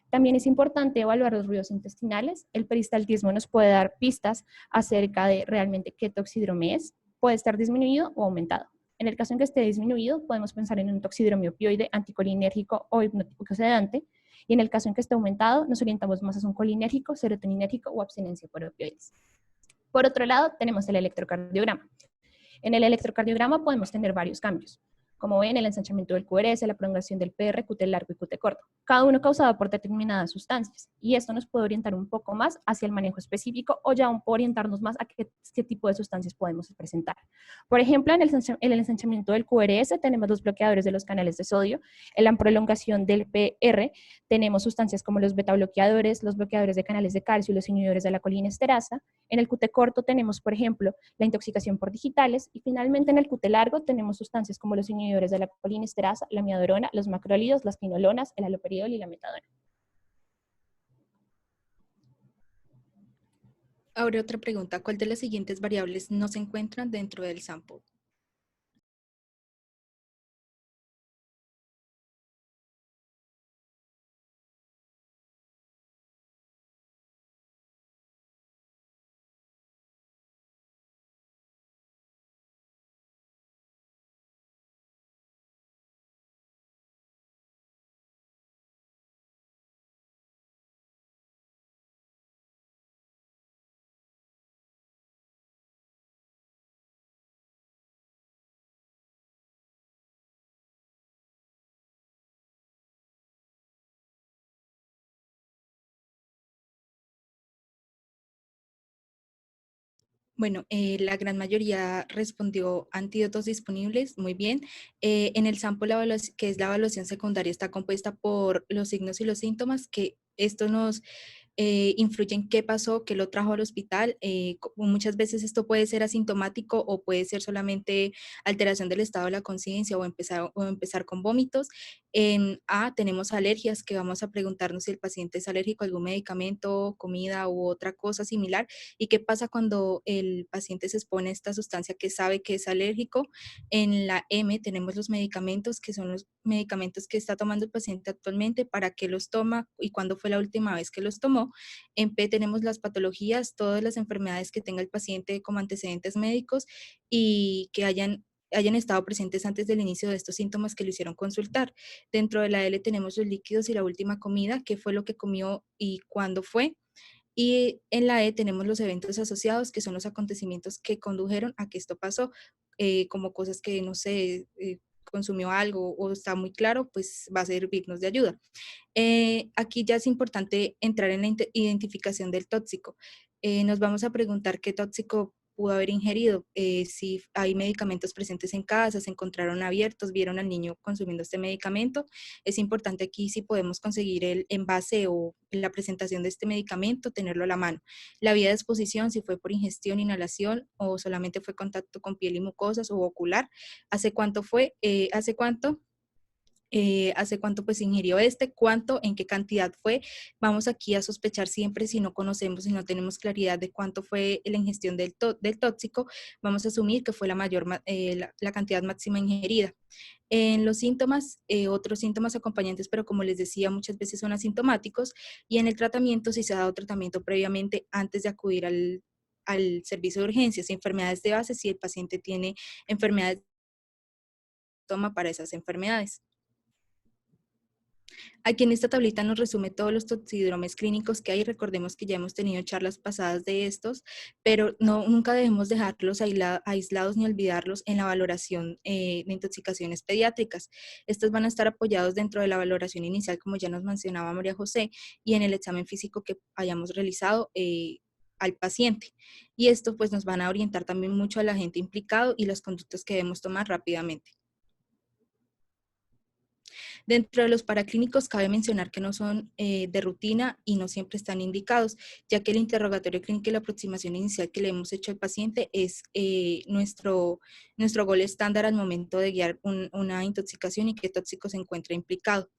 También es importante evaluar los ruidos intestinales. El peristaltismo nos puede dar pistas acerca de realmente qué toxidrome es. Puede estar disminuido o aumentado. En el caso en que esté disminuido, podemos pensar en un toxidromio opioide, anticolinérgico o hipnótico sedante. Y en el caso en que esté aumentado, nos orientamos más a un colinérgico, serotoninérgico o abstinencia por opioides. Por otro lado, tenemos el electrocardiograma. En el electrocardiograma podemos tener varios cambios. Como ven, el ensanchamiento del QRS, la prolongación del PR, QT largo y QT corto, cada uno causado por determinadas sustancias. Y esto nos puede orientar un poco más hacia el manejo específico o ya orientarnos más a qué tipo de sustancias podemos presentar. Por ejemplo, en el ensanchamiento del QRS tenemos los bloqueadores de los canales de sodio. En la prolongación del PR tenemos sustancias como los betabloqueadores, los bloqueadores de canales de calcio y los inhibidores de la colinesterasa. En el QT corto tenemos, por ejemplo, la intoxicación por digitales. Y finalmente en el QT largo tenemos sustancias como los inhibidores de la colinesterasa, la amiodarona, los macrólidos, las quinolonas, el haloperidol y la metadona. Ahora otra pregunta, ¿cuál de las siguientes variables no se encuentran dentro del sample? Bueno, la gran mayoría respondió antídotos disponibles, muy bien. En el sample, que es la evaluación secundaria, está compuesta por los signos y los síntomas, que esto nos influye en qué pasó, qué lo trajo al hospital. Muchas veces esto puede ser asintomático o puede ser solamente alteración del estado de la conciencia o empezar con vómitos. En A tenemos alergias, que vamos a preguntarnos si el paciente es alérgico a algún medicamento, comida u otra cosa similar, y qué pasa cuando el paciente se expone a esta sustancia que sabe que es alérgico. En la M tenemos los medicamentos, que son los medicamentos que está tomando el paciente actualmente, para qué los toma y cuándo fue la última vez que los tomó. En P tenemos las patologías, todas las enfermedades que tenga el paciente como antecedentes médicos y que hayan estado presentes antes del inicio de estos síntomas que lo hicieron consultar. Dentro de la L tenemos los líquidos y la última comida, qué fue lo que comió y cuándo fue. Y en la E tenemos los eventos asociados, que son los acontecimientos que condujeron a que esto pasó, como cosas que, no sé, consumió algo o está muy claro, pues va a servirnos de ayuda. Aquí ya es importante entrar en la identificación del tóxico. Nos vamos a preguntar qué tóxico pudo haber ingerido, si hay medicamentos presentes en casa, se encontraron abiertos, vieron al niño consumiendo este medicamento. Es importante aquí si podemos conseguir el envase o la presentación de este medicamento, tenerlo a la mano. La vía de exposición, si fue por ingestión, inhalación o solamente fue contacto con piel y mucosas o ocular. ¿Hace cuánto fue? ¿Hace cuánto pues ingirió cuánto, en qué cantidad fue? Vamos aquí a sospechar siempre si no conocemos, si no tenemos claridad de cuánto fue la ingestión del tóxico, vamos a asumir que fue la cantidad máxima ingerida. En los síntomas, otros síntomas acompañantes, pero como les decía, muchas veces son asintomáticos, y en el tratamiento, si se ha dado tratamiento previamente antes de acudir al servicio de urgencias, enfermedades de base, si el paciente tiene enfermedades, toma para esas enfermedades. Aquí en esta tablita nos resume todos los toxidromes clínicos que hay. Recordemos que ya hemos tenido charlas pasadas de estos, pero nunca debemos dejarlos aislados ni olvidarlos en la valoración de intoxicaciones pediátricas. Estos van a estar apoyados dentro de la valoración inicial, como ya nos mencionaba María José, y en el examen físico que hayamos realizado al paciente. Y esto pues nos van a orientar también mucho al agente implicado y las conductas que debemos tomar rápidamente. Dentro de los paraclínicos cabe mencionar que no son de rutina y no siempre están indicados, ya que el interrogatorio clínico y la aproximación inicial que le hemos hecho al paciente es nuestro gol estándar al momento de guiar una intoxicación y qué tóxico se encuentra implicado.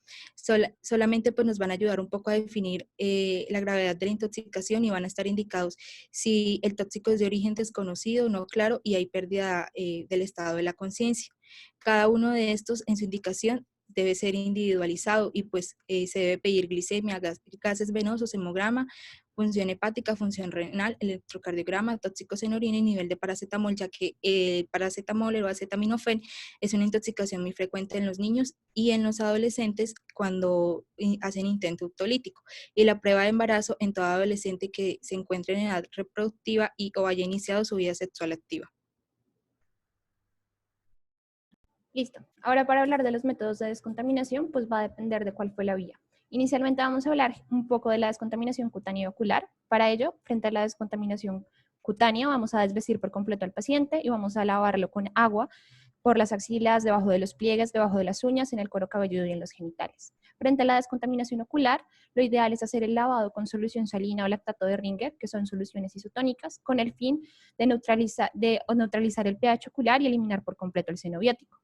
Solamente pues nos van a ayudar un poco a definir la gravedad de la intoxicación y van a estar indicados si el tóxico es de origen desconocido, no claro, y hay pérdida del estado de la conciencia. Cada uno de estos en su indicación debe ser individualizado y pues se debe pedir glicemia, gases venosos, hemograma, función hepática, función renal, electrocardiograma, tóxicos en orina y nivel de paracetamol, ya que el paracetamol o acetaminofén es una intoxicación muy frecuente en los niños y en los adolescentes cuando hacen intento autolítico. Y la prueba de embarazo en todo adolescente que se encuentre en edad reproductiva y o haya iniciado su vida sexual activa. Listo. Ahora para hablar de los métodos de descontaminación, pues va a depender de cuál fue la vía. Inicialmente vamos a hablar un poco de la descontaminación cutánea y ocular. Para ello, frente a la descontaminación cutánea, vamos a desvestir por completo al paciente y vamos a lavarlo con agua por las axilas, debajo de los pliegues, debajo de las uñas, en el cuero cabelludo y en los genitales. Frente a la descontaminación ocular, lo ideal es hacer el lavado con solución salina o lactato de Ringer, que son soluciones isotónicas, con el fin de neutralizar el pH ocular y eliminar por completo el xenobiótico.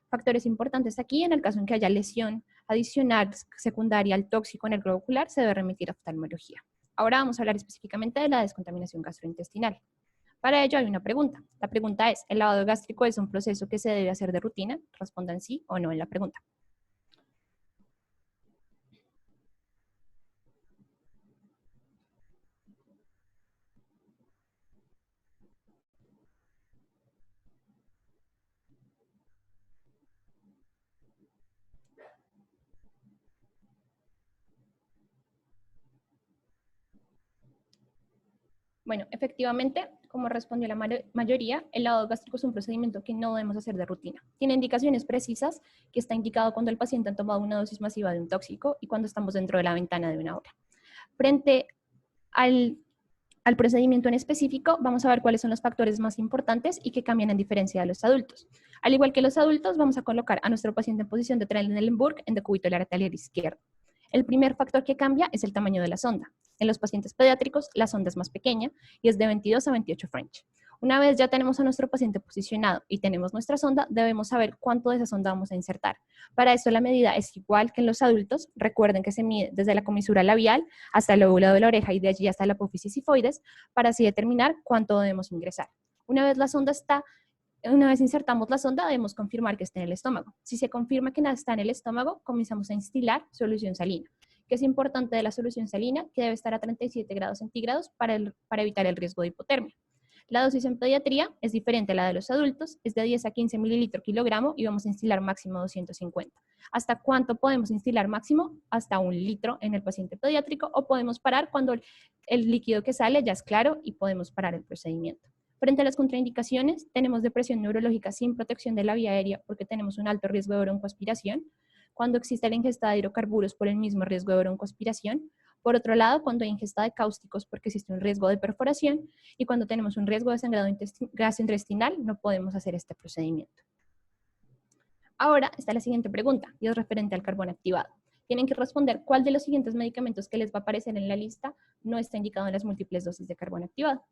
Factores importantes aquí, en el caso en que haya lesión adicional secundaria al tóxico en el globo ocular, se debe remitir a oftalmología. Ahora vamos a hablar específicamente de la descontaminación gastrointestinal. Para ello hay una pregunta. La pregunta es, ¿el lavado gástrico es un proceso que se debe hacer de rutina? Respondan sí o no en la pregunta. Bueno, efectivamente, como respondió la mayoría, el lavado gástrico es un procedimiento que no debemos hacer de rutina. Tiene indicaciones precisas que está indicado cuando el paciente ha tomado una dosis masiva de un tóxico y cuando estamos dentro de la ventana de una hora. Frente al procedimiento en específico, vamos a ver cuáles son los factores más importantes y que cambian en diferencia de los adultos. Al igual que los adultos, vamos a colocar a nuestro paciente en posición de Trendelenburg en decúbito lateral izquierdo. El primer factor que cambia es el tamaño de la sonda. En los pacientes pediátricos, la sonda es más pequeña y es de 22 a 28 French. Una vez ya tenemos a nuestro paciente posicionado y tenemos nuestra sonda, debemos saber cuánto de esa sonda vamos a insertar. Para esto la medida es igual que en los adultos. Recuerden que se mide desde la comisura labial hasta el lóbulo de la oreja y de allí hasta la apófisis sifoides para así determinar cuánto debemos ingresar. Una vez insertamos la sonda, debemos confirmar que esté en el estómago. Si se confirma que está en el estómago, comenzamos a instilar solución salina. ¿Qué es importante de la solución salina? Que debe estar a 37 grados centígrados para evitar el riesgo de hipotermia. La dosis en pediatría es diferente a la de los adultos, es de 10 a 15 mililitros kilogramo y vamos a instilar máximo 250. ¿Hasta cuánto podemos instilar máximo? Hasta 1 litro en el paciente pediátrico, o podemos parar cuando el líquido que sale ya es claro y podemos parar el procedimiento. Frente a las contraindicaciones, tenemos depresión neurológica sin protección de la vía aérea porque tenemos un alto riesgo de broncoaspiración. Cuando existe la ingesta de hidrocarburos por el mismo riesgo de broncoaspiración. Por otro lado, cuando hay ingesta de cáusticos porque existe un riesgo de perforación. Y cuando tenemos un riesgo de sangrado gastrointestinal, no podemos hacer este procedimiento. Ahora está la siguiente pregunta, y es referente al carbón activado. Tienen que responder cuál de los siguientes medicamentos que les va a aparecer en la lista no está indicado en las múltiples dosis de carbón activado.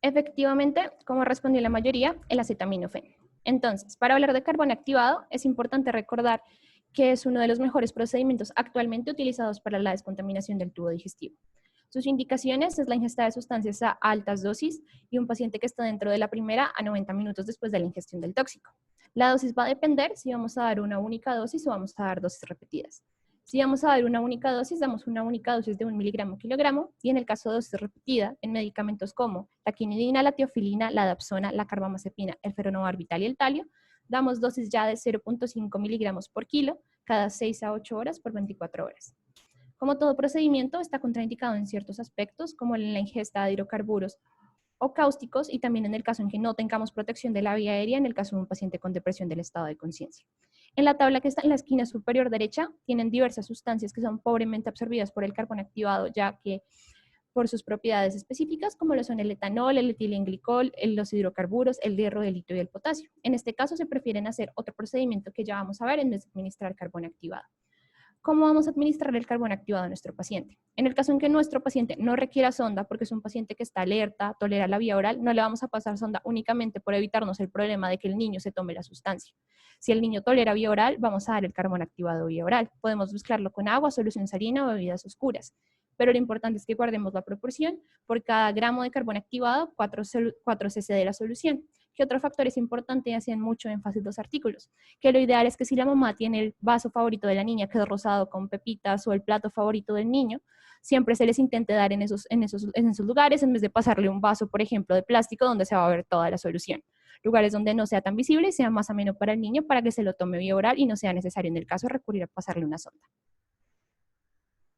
Efectivamente, como respondió la mayoría, el acetaminofén. Entonces, para hablar de carbón activado, es importante recordar que es uno de los mejores procedimientos actualmente utilizados para la descontaminación del tubo digestivo. Sus indicaciones es la ingesta de sustancias a altas dosis y un paciente que está dentro de la primera a 90 minutos después de la ingestión del tóxico. La dosis va a depender si vamos a dar una única dosis o vamos a dar dosis repetidas. Si vamos a dar una única dosis, damos una única dosis de 1 miligramo kilogramo, y en el caso de dosis repetida, en medicamentos como la quinidina, la teofilina, la dapsona, la carbamazepina, el feronobarbital y el talio, damos dosis ya de 0.5 miligramos por kilo cada 6 a 8 horas por 24 horas. Como todo procedimiento, está contraindicado en ciertos aspectos, como en la ingesta de hidrocarburos o cáusticos, y también en el caso en que no tengamos protección de la vía aérea, en el caso de un paciente con depresión del estado de conciencia. En la tabla que está en la esquina superior derecha tienen diversas sustancias que son pobremente absorbidas por el carbón activado, ya que por sus propiedades específicas, como lo son el etanol, el etilenglicol, los hidrocarburos, el hierro, el litio y el potasio. En este caso se prefieren hacer otro procedimiento que ya vamos a ver en vez de administrar carbón activado. ¿Cómo vamos a administrar el carbón activado a nuestro paciente? En el caso en que nuestro paciente no requiera sonda, porque es un paciente que está alerta, tolera la vía oral, no le vamos a pasar sonda únicamente por evitarnos el problema de que el niño se tome la sustancia. Si el niño tolera vía oral, vamos a dar el carbón activado vía oral. Podemos mezclarlo con agua, solución salina o bebidas oscuras. Pero lo importante es que guardemos la proporción. Por cada gramo de carbón activado, 4 cc de la solución. ¿Qué otro factor es importante y hacen mucho énfasis los artículos? Que lo ideal es que si la mamá tiene el vaso favorito de la niña, que es rosado con pepitas, o el plato favorito del niño, siempre se les intente dar en esos lugares, en vez de pasarle un vaso, por ejemplo, de plástico, donde se va a ver toda la solución. Lugares donde no sea tan visible y sea más ameno para el niño, para que se lo tome vía oral y no sea necesario en el caso recurrir a pasarle una sonda.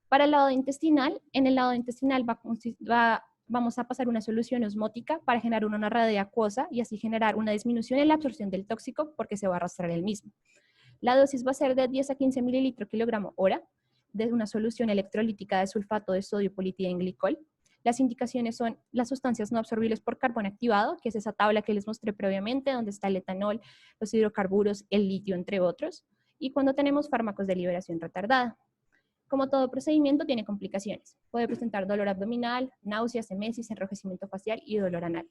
Para el lado intestinal, en el lado intestinal vamos a pasar una solución osmótica para generar una red acuosa y así generar una disminución en la absorción del tóxico porque se va a arrastrar el mismo. La dosis va a ser de 10 a 15 mililitros kilogramo hora de una solución electrolítica de sulfato de sodio polietilenglicol. Las indicaciones son las sustancias no absorbibles por carbón activado, que es esa tabla que les mostré previamente, donde está el etanol, los hidrocarburos, el litio, entre otros. Y cuando tenemos fármacos de liberación retardada. Como todo procedimiento, tiene complicaciones. Puede presentar dolor abdominal, náuseas, emesis, enrojecimiento facial y dolor anal.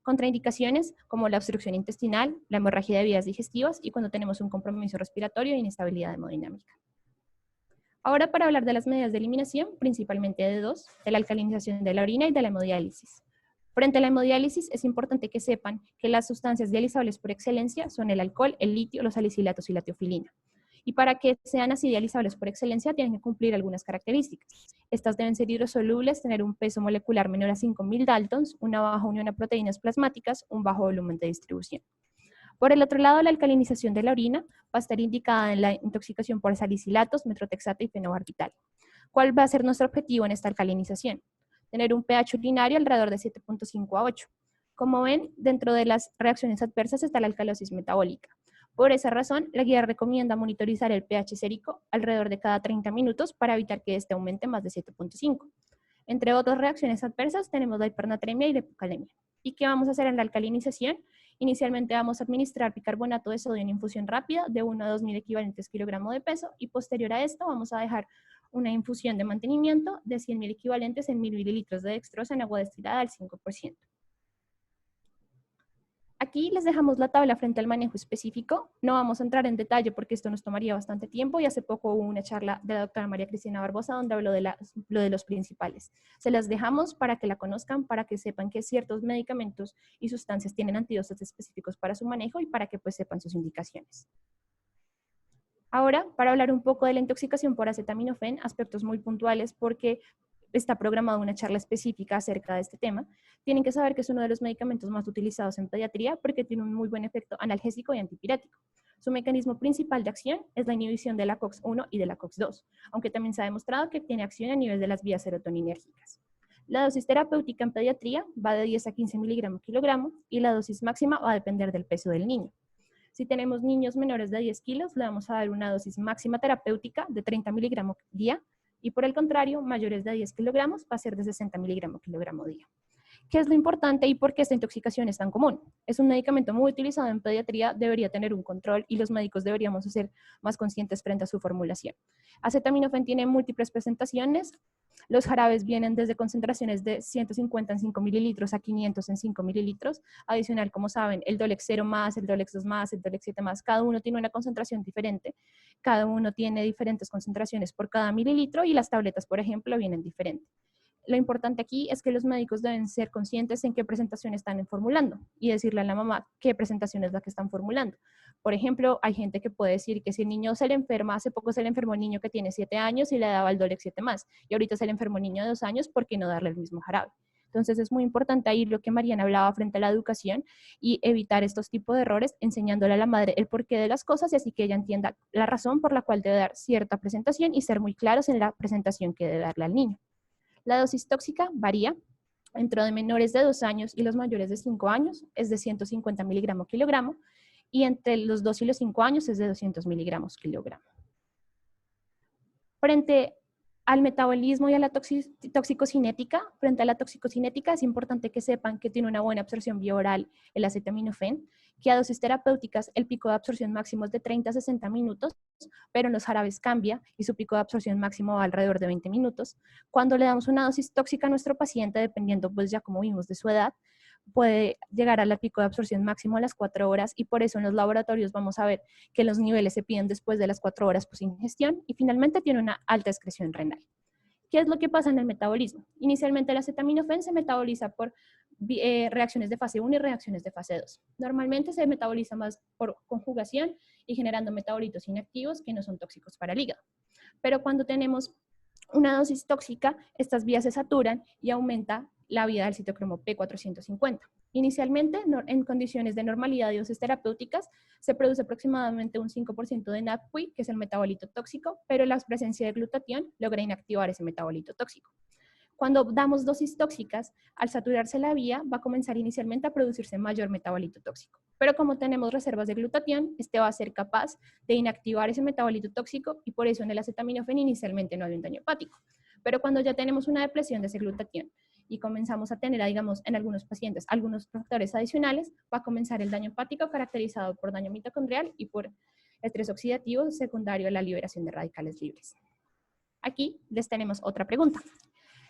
Contraindicaciones como la obstrucción intestinal, la hemorragia de vías digestivas y cuando tenemos un compromiso respiratorio e inestabilidad hemodinámica. Ahora para hablar de las medidas de eliminación, principalmente de dos, de la alcalinización de la orina y de la hemodiálisis. Frente a la hemodiálisis es importante que sepan que las sustancias dializables por excelencia son el alcohol, el litio, los salicilatos y la teofilina. Y para que sean así dializables por excelencia tienen que cumplir algunas características. Estas deben ser hidrosolubles, tener un peso molecular menor a 5.000 Daltons, una baja unión a proteínas plasmáticas, un bajo volumen de distribución. Por el otro lado, la alcalinización de la orina va a estar indicada en la intoxicación por salicilatos, metrotexato y fenobarbital. ¿Cuál va a ser nuestro objetivo en esta alcalinización? Tener un pH urinario alrededor de 7.5 a 8. Como ven, dentro de las reacciones adversas está la alcalosis metabólica. Por esa razón, la guía recomienda monitorizar el pH sérico alrededor de cada 30 minutos para evitar que este aumente más de 7.5. Entre otras reacciones adversas tenemos la hipernatremia y la hipocalemia. ¿Y qué vamos a hacer en la alcalinización? Inicialmente vamos a administrar bicarbonato de sodio en infusión rápida de 1 a 2.000 equivalentes kilogramo de peso y posterior a esto vamos a dejar una infusión de mantenimiento de 100.000 equivalentes en 1.000 mililitros de dextrosa en agua destilada al 5%. Aquí les dejamos la tabla frente al manejo específico. No vamos a entrar en detalle porque esto nos tomaría bastante tiempo y hace poco hubo una charla de la doctora María Cristina Barbosa donde habló de los principales. Se las dejamos para que la conozcan, para que sepan que ciertos medicamentos y sustancias tienen antídotos específicos para su manejo y para que pues sepan sus indicaciones. Ahora, para hablar un poco de la intoxicación por acetaminofén, aspectos muy puntuales porque está programada una charla específica acerca de este tema, tienen que saber que es uno de los medicamentos más utilizados en pediatría porque tiene un muy buen efecto analgésico y antipirético. Su mecanismo principal de acción es la inhibición de la COX-1 y de la COX-2, aunque también se ha demostrado que tiene acción a nivel de las vías serotoninérgicas. La dosis terapéutica en pediatría va de 10 a 15 miligramos kilogramo y la dosis máxima va a depender del peso del niño. Si tenemos niños menores de 10 kilos, le vamos a dar una dosis máxima terapéutica de 30 miligramos día, y por el contrario, mayores de 10 kilogramos va a ser de 60 miligramos kilogramo día. ¿Qué es lo importante y por qué esta intoxicación es tan común? Es un medicamento muy utilizado en pediatría, debería tener un control y los médicos deberíamos ser más conscientes frente a su formulación. Acetaminofén tiene múltiples presentaciones. Los jarabes vienen desde concentraciones de 150 en 5 mililitros a 500 en 5 mililitros. Adicional, como saben, el Dolex 0 más, el Dolex 2 más, el Dolex 7 más, cada uno tiene una concentración diferente. Cada uno tiene diferentes concentraciones por cada mililitro y las tabletas, por ejemplo, vienen diferentes. Lo importante aquí es que los médicos deben ser conscientes en qué presentación están formulando y decirle a la mamá qué presentación es la que están formulando. Por ejemplo, hay gente que puede decir que si el niño se le enferma, hace poco se le enfermó un niño que tiene 7 años y le daba el Dolex 7 más, y ahorita se le enfermó un niño de 2 años, ¿por qué no darle el mismo jarabe? Entonces es muy importante ahí lo que Mariana hablaba frente a la educación y evitar estos tipos de errores, enseñándole a la madre el porqué de las cosas y así que ella entienda la razón por la cual debe dar cierta presentación y ser muy claros en la presentación que debe darle al niño. La dosis tóxica varía entre de menores de 2 años y los mayores de 5 años, es de 150 miligramos kilogramo, y entre los 2 y los 5 años es de 200 miligramos kilogramo. Frente al metabolismo y a la toxicocinética, frente a la toxicocinética es importante que sepan que tiene una buena absorción bioral el acetaminofén, que a dosis terapéuticas el pico de absorción máximo es de 30 a 60 minutos, pero en los jarabes cambia y su pico de absorción máximo va alrededor de 20 minutos. Cuando le damos una dosis tóxica a nuestro paciente, dependiendo pues ya como vimos de su edad, puede llegar al pico de absorción máximo a las 4 horas y por eso en los laboratorios vamos a ver que los niveles se piden después de las 4 horas post ingestión y finalmente tiene una alta excreción renal. ¿Qué es lo que pasa en el metabolismo? Inicialmente el acetaminofén se metaboliza por reacciones de fase 1 y reacciones de fase 2. Normalmente se metaboliza más por conjugación y generando metabolitos inactivos que no son tóxicos para el hígado. Pero cuando tenemos una dosis tóxica, estas vías se saturan y aumenta la vida del citocromo P450. Inicialmente, en condiciones de normalidad de dosis terapéuticas, se produce aproximadamente un 5% de NADPI, que es el metabolito tóxico, pero la presencia de glutatión logra inactivar ese metabolito tóxico. Cuando damos dosis tóxicas, al saturarse la vía, va a comenzar inicialmente a producirse mayor metabolito tóxico. Pero como tenemos reservas de glutatión, este va a ser capaz de inactivar ese metabolito tóxico y por eso en el acetaminofén inicialmente no hay un daño hepático. Pero cuando ya tenemos una depresión de ese glutatión y comenzamos a tener, digamos, en algunos pacientes, algunos factores adicionales, va a comenzar el daño hepático caracterizado por daño mitocondrial y por estrés oxidativo secundario a la liberación de radicales libres. Aquí les tenemos otra pregunta.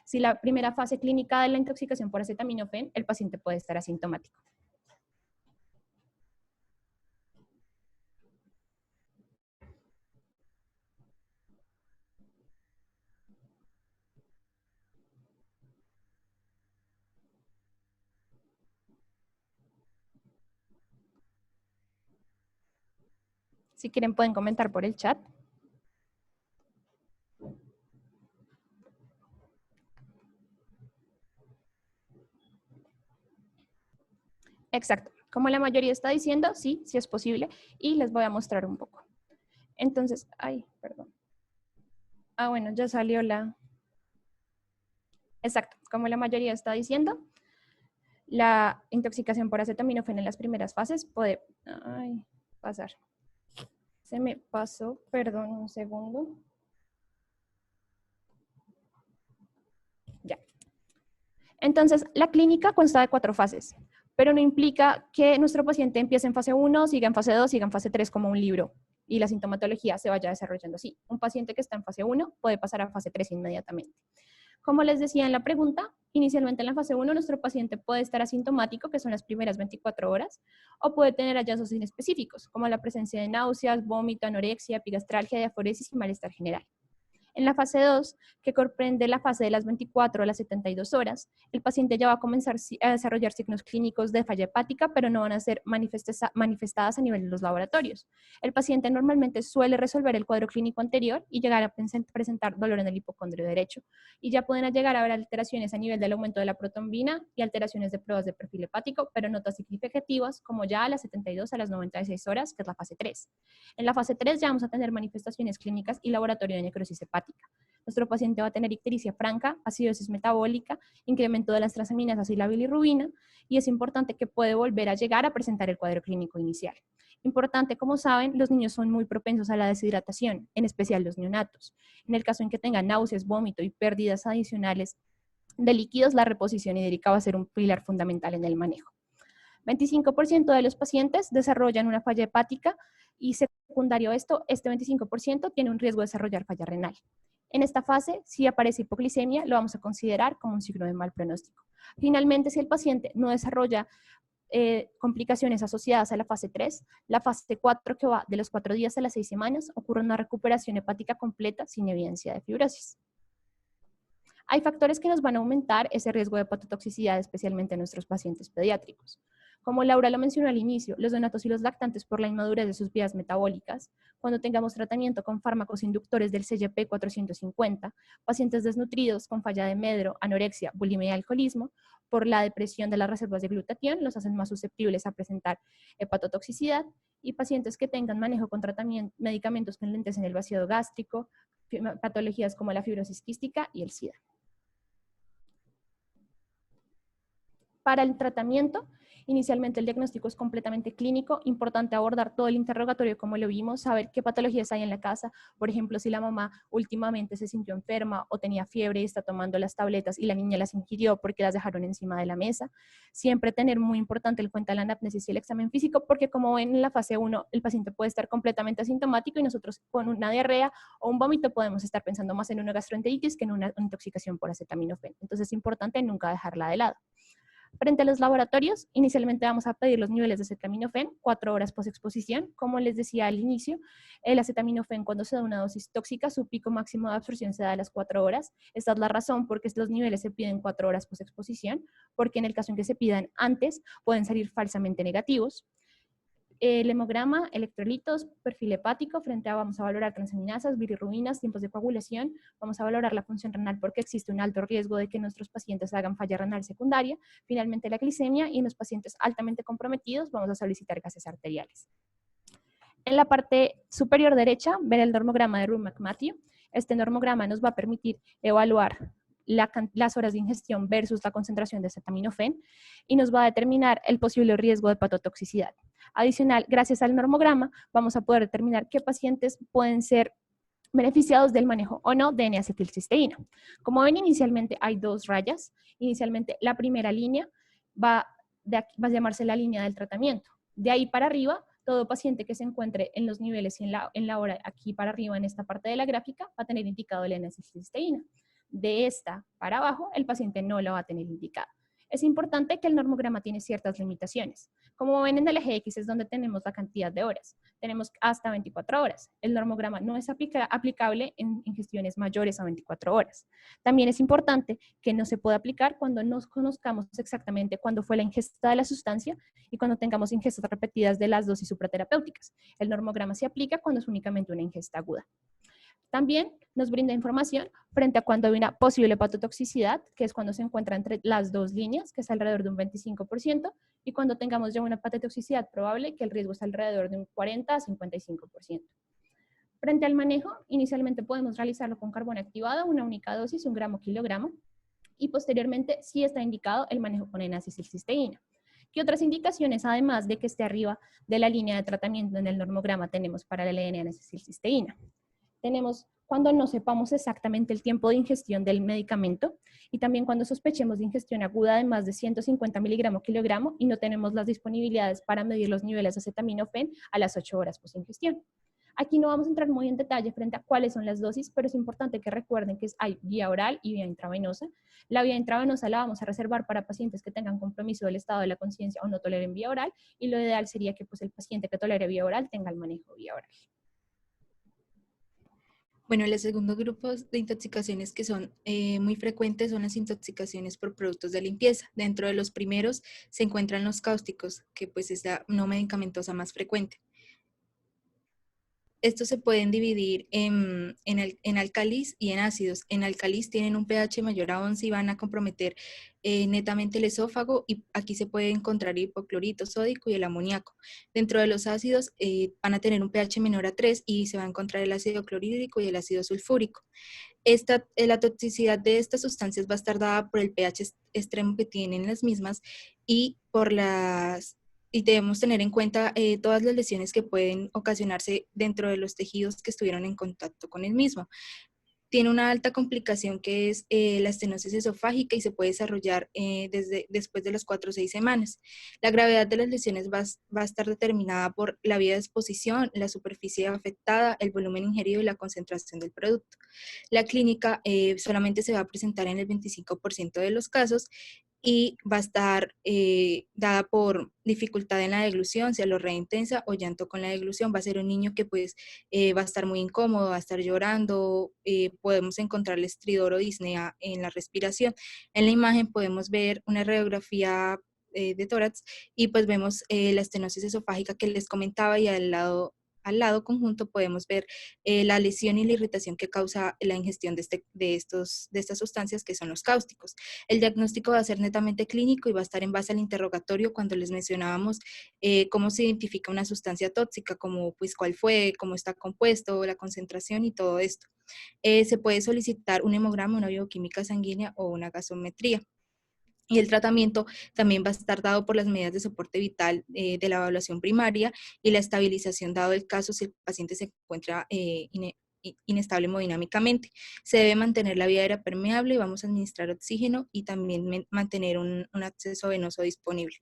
Si la primera fase clínica de la intoxicación por acetaminofén, el paciente puede estar asintomático. Si quieren pueden comentar por el chat. Exacto. Como la mayoría está diciendo, sí, sí es posible. Y les voy a mostrar un poco. Entonces, perdón. Bueno, ya salió la... Exacto. Como la mayoría está diciendo, la intoxicación por acetaminofén en las primeras fases puede pasar. Se me pasó, perdón, un segundo. Ya. Entonces, la clínica consta de 4 fases, pero no implica que nuestro paciente empiece en fase 1, siga en fase 2, siga en fase 3 como un libro y la sintomatología se vaya desarrollando así. Un paciente que está en fase 1 puede pasar a fase 3 inmediatamente. Como les decía en la pregunta, inicialmente en la fase 1 nuestro paciente puede estar asintomático, que son las primeras 24 horas, o puede tener hallazgos inespecíficos, como la presencia de náuseas, vómito, anorexia, epigastralgia, diaforesis y malestar general. En la fase 2, que comprende la fase de las 24 a las 72 horas, el paciente ya va a comenzar a desarrollar signos clínicos de falla hepática, pero no van a ser manifestadas a nivel de los laboratorios. El paciente normalmente suele resolver el cuadro clínico anterior y llegar a presentar dolor en el hipocondrio derecho. Y ya pueden llegar a haber alteraciones a nivel del aumento de la protombina y alteraciones de pruebas de perfil hepático, pero no tan significativas como ya a las 72 a las 96 horas, que es la fase 3. En la fase 3 ya vamos a tener manifestaciones clínicas y laboratorio de necrosis hepática. Nuestro paciente va a tener ictericia franca, acidosis metabólica, incremento de las transaminasas y la bilirrubina, y es importante que puede volver a llegar a presentar el cuadro clínico inicial. Importante, como saben, los niños son muy propensos a la deshidratación, en especial los neonatos. En el caso en que tengan náuseas, vómito y pérdidas adicionales de líquidos, la reposición hídrica va a ser un pilar fundamental en el manejo. 25% de los pacientes desarrollan una falla hepática y secundario a esto, este 25% tiene un riesgo de desarrollar falla renal. En esta fase, si aparece hipoglicemia, lo vamos a considerar como un signo de mal pronóstico. Finalmente, si el paciente no desarrolla complicaciones asociadas a la fase 3, la fase 4, que va de los 4 días a las 6 semanas, ocurre una recuperación hepática completa sin evidencia de fibrosis. Hay factores que nos van a aumentar ese riesgo de hepatotoxicidad, especialmente en nuestros pacientes pediátricos. Como Laura lo mencionó al inicio, los neonatos y los lactantes por la inmadurez de sus vías metabólicas, cuando tengamos tratamiento con fármacos inductores del CYP 450, pacientes desnutridos con falla de Medro, anorexia, bulimia y alcoholismo, por la depresión de las reservas de glutatión, los hacen más susceptibles a presentar hepatotoxicidad, y pacientes que tengan manejo con medicamentos con lentes en el vaciado gástrico, patologías como la fibrosis quística y el SIDA. Para el tratamiento, Inicialmente el diagnóstico es completamente clínico, importante abordar todo el interrogatorio como lo vimos, saber qué patologías hay en la casa, por ejemplo, si la mamá últimamente se sintió enferma o tenía fiebre y está tomando las tabletas y la niña las ingirió porque las dejaron encima de la mesa. Siempre tener muy importante en cuenta la anamnesis y el examen físico, porque como ven en la fase 1 el paciente puede estar completamente asintomático y nosotros con una diarrea o un vómito podemos estar pensando más en una gastroenteritis que en una intoxicación por acetaminofén. Entonces es importante nunca dejarla de lado. Frente a los laboratorios, inicialmente vamos a pedir los niveles de acetaminofén 4 horas post-exposición. Como les decía al inicio, el acetaminofén cuando se da una dosis tóxica, su pico máximo de absorción se da a las 4 horas. Esta es la razón por qué los niveles se piden 4 horas post-exposición, porque en el caso en que se pidan antes, pueden salir falsamente negativos. El hemograma, electrolitos, perfil hepático, frente a vamos a valorar transaminasas, bilirrubinas, tiempos de coagulación, vamos a valorar la función renal porque existe un alto riesgo de que nuestros pacientes hagan falla renal secundaria, finalmente la glicemia y en los pacientes altamente comprometidos vamos a solicitar gases arteriales. En la parte superior derecha, ver el normograma de Roux-McMatthew. Este normograma nos va a permitir evaluar las horas de ingestión versus la concentración de acetaminofén y nos va a determinar el posible riesgo de hepatotoxicidad. Adicional, gracias al normograma, vamos a poder determinar qué pacientes pueden ser beneficiados del manejo o no de N-acetilcisteína. Como ven, inicialmente hay 2 rayas. Inicialmente, la primera línea va a llamarse la línea del tratamiento. De ahí para arriba, todo paciente que se encuentre en los niveles y en la hora aquí para arriba, en esta parte de la gráfica, va a tener indicado la N-acetilcisteína. De esta para abajo, el paciente no la va a tener indicada. Es importante que el normograma tiene ciertas limitaciones. Como ven en el eje X es donde tenemos la cantidad de horas. Tenemos hasta 24 horas. El normograma no es aplicable en ingestiones mayores a 24 horas. También es importante que no se pueda aplicar cuando no conozcamos exactamente cuándo fue la ingesta de la sustancia y cuando tengamos ingestas repetidas de las dosis supraterapéuticas. El normograma se aplica cuando es únicamente una ingesta aguda. También nos brinda información frente a cuando hay una posible hepatotoxicidad, que es cuando se encuentra entre las 2 líneas, que es alrededor de un 25%, y cuando tengamos ya una hepatotoxicidad probable, que el riesgo es alrededor de un 40 a 55%. Frente al manejo, inicialmente podemos realizarlo con carbón activado, una única dosis, 1 gramo kilogramo, y posteriormente sí está indicado el manejo con N-acetilcisteína. ¿Qué otras indicaciones, además de que esté arriba de la línea de tratamiento en el normograma, tenemos para la N-acetilcisteína? Tenemos cuando no sepamos exactamente el tiempo de ingestión del medicamento y también cuando sospechemos de ingestión aguda de más de 150 miligramos kilogramo y no tenemos las disponibilidades para medir los niveles de acetaminofén a las 8 horas post ingestión. Aquí no vamos a entrar muy en detalle frente a cuáles son las dosis, pero es importante que recuerden que hay vía oral y vía intravenosa. La vía intravenosa la vamos a reservar para pacientes que tengan compromiso del estado de la conciencia o no toleren vía oral, y lo ideal sería que el paciente que tolere vía oral tenga el manejo vía oral. Bueno, los segundos grupos de intoxicaciones que son muy frecuentes son las intoxicaciones por productos de limpieza. Dentro de los primeros se encuentran los cáusticos, que pues es la no medicamentosa más frecuente. Estos se pueden dividir en álcalis y en ácidos. En álcalis tienen un pH mayor a 11 y van a comprometer netamente el esófago, y aquí se puede encontrar el hipoclorito sódico y el amoníaco. Dentro de los ácidos van a tener un pH menor a 3 y se va a encontrar el ácido clorhídrico y el ácido sulfúrico. La toxicidad de estas sustancias va a estar dada por el pH extremo que tienen las mismas y debemos tener en cuenta todas las lesiones que pueden ocasionarse dentro de los tejidos que estuvieron en contacto con el mismo. Tiene una alta complicación que es la estenosis esofágica y se puede desarrollar después de las 4 o 6 semanas. La gravedad de las lesiones va a estar determinada por la vía de exposición, la superficie afectada, el volumen ingerido y la concentración del producto. La clínica solamente se va a presentar en el 25% de los casos y va a estar dada por dificultad en la deglución, diarrea intensa o llanto con la deglución. Va a ser un niño que pues va a estar muy incómodo, va a estar llorando, podemos encontrarle estridor o disnea en la respiración. En la imagen podemos ver una radiografía de tórax y pues vemos la estenosis esofágica que les comentaba, y al lado conjunto podemos ver la lesión y la irritación que causa la ingestión de estas sustancias que son los cáusticos. El diagnóstico va a ser netamente clínico y va a estar en base al interrogatorio cuando les mencionábamos cómo se identifica una sustancia tóxica, como pues cuál fue, cómo está compuesto, la concentración y todo esto. Se puede solicitar un hemograma, una bioquímica sanguínea o una gasometría. Y el tratamiento también va a estar dado por las medidas de soporte vital de la evaluación primaria y la estabilización dado el caso si el paciente se encuentra inestable hemodinámicamente. Se debe mantener la vía aérea permeable y vamos a administrar oxígeno y también mantener un acceso venoso disponible.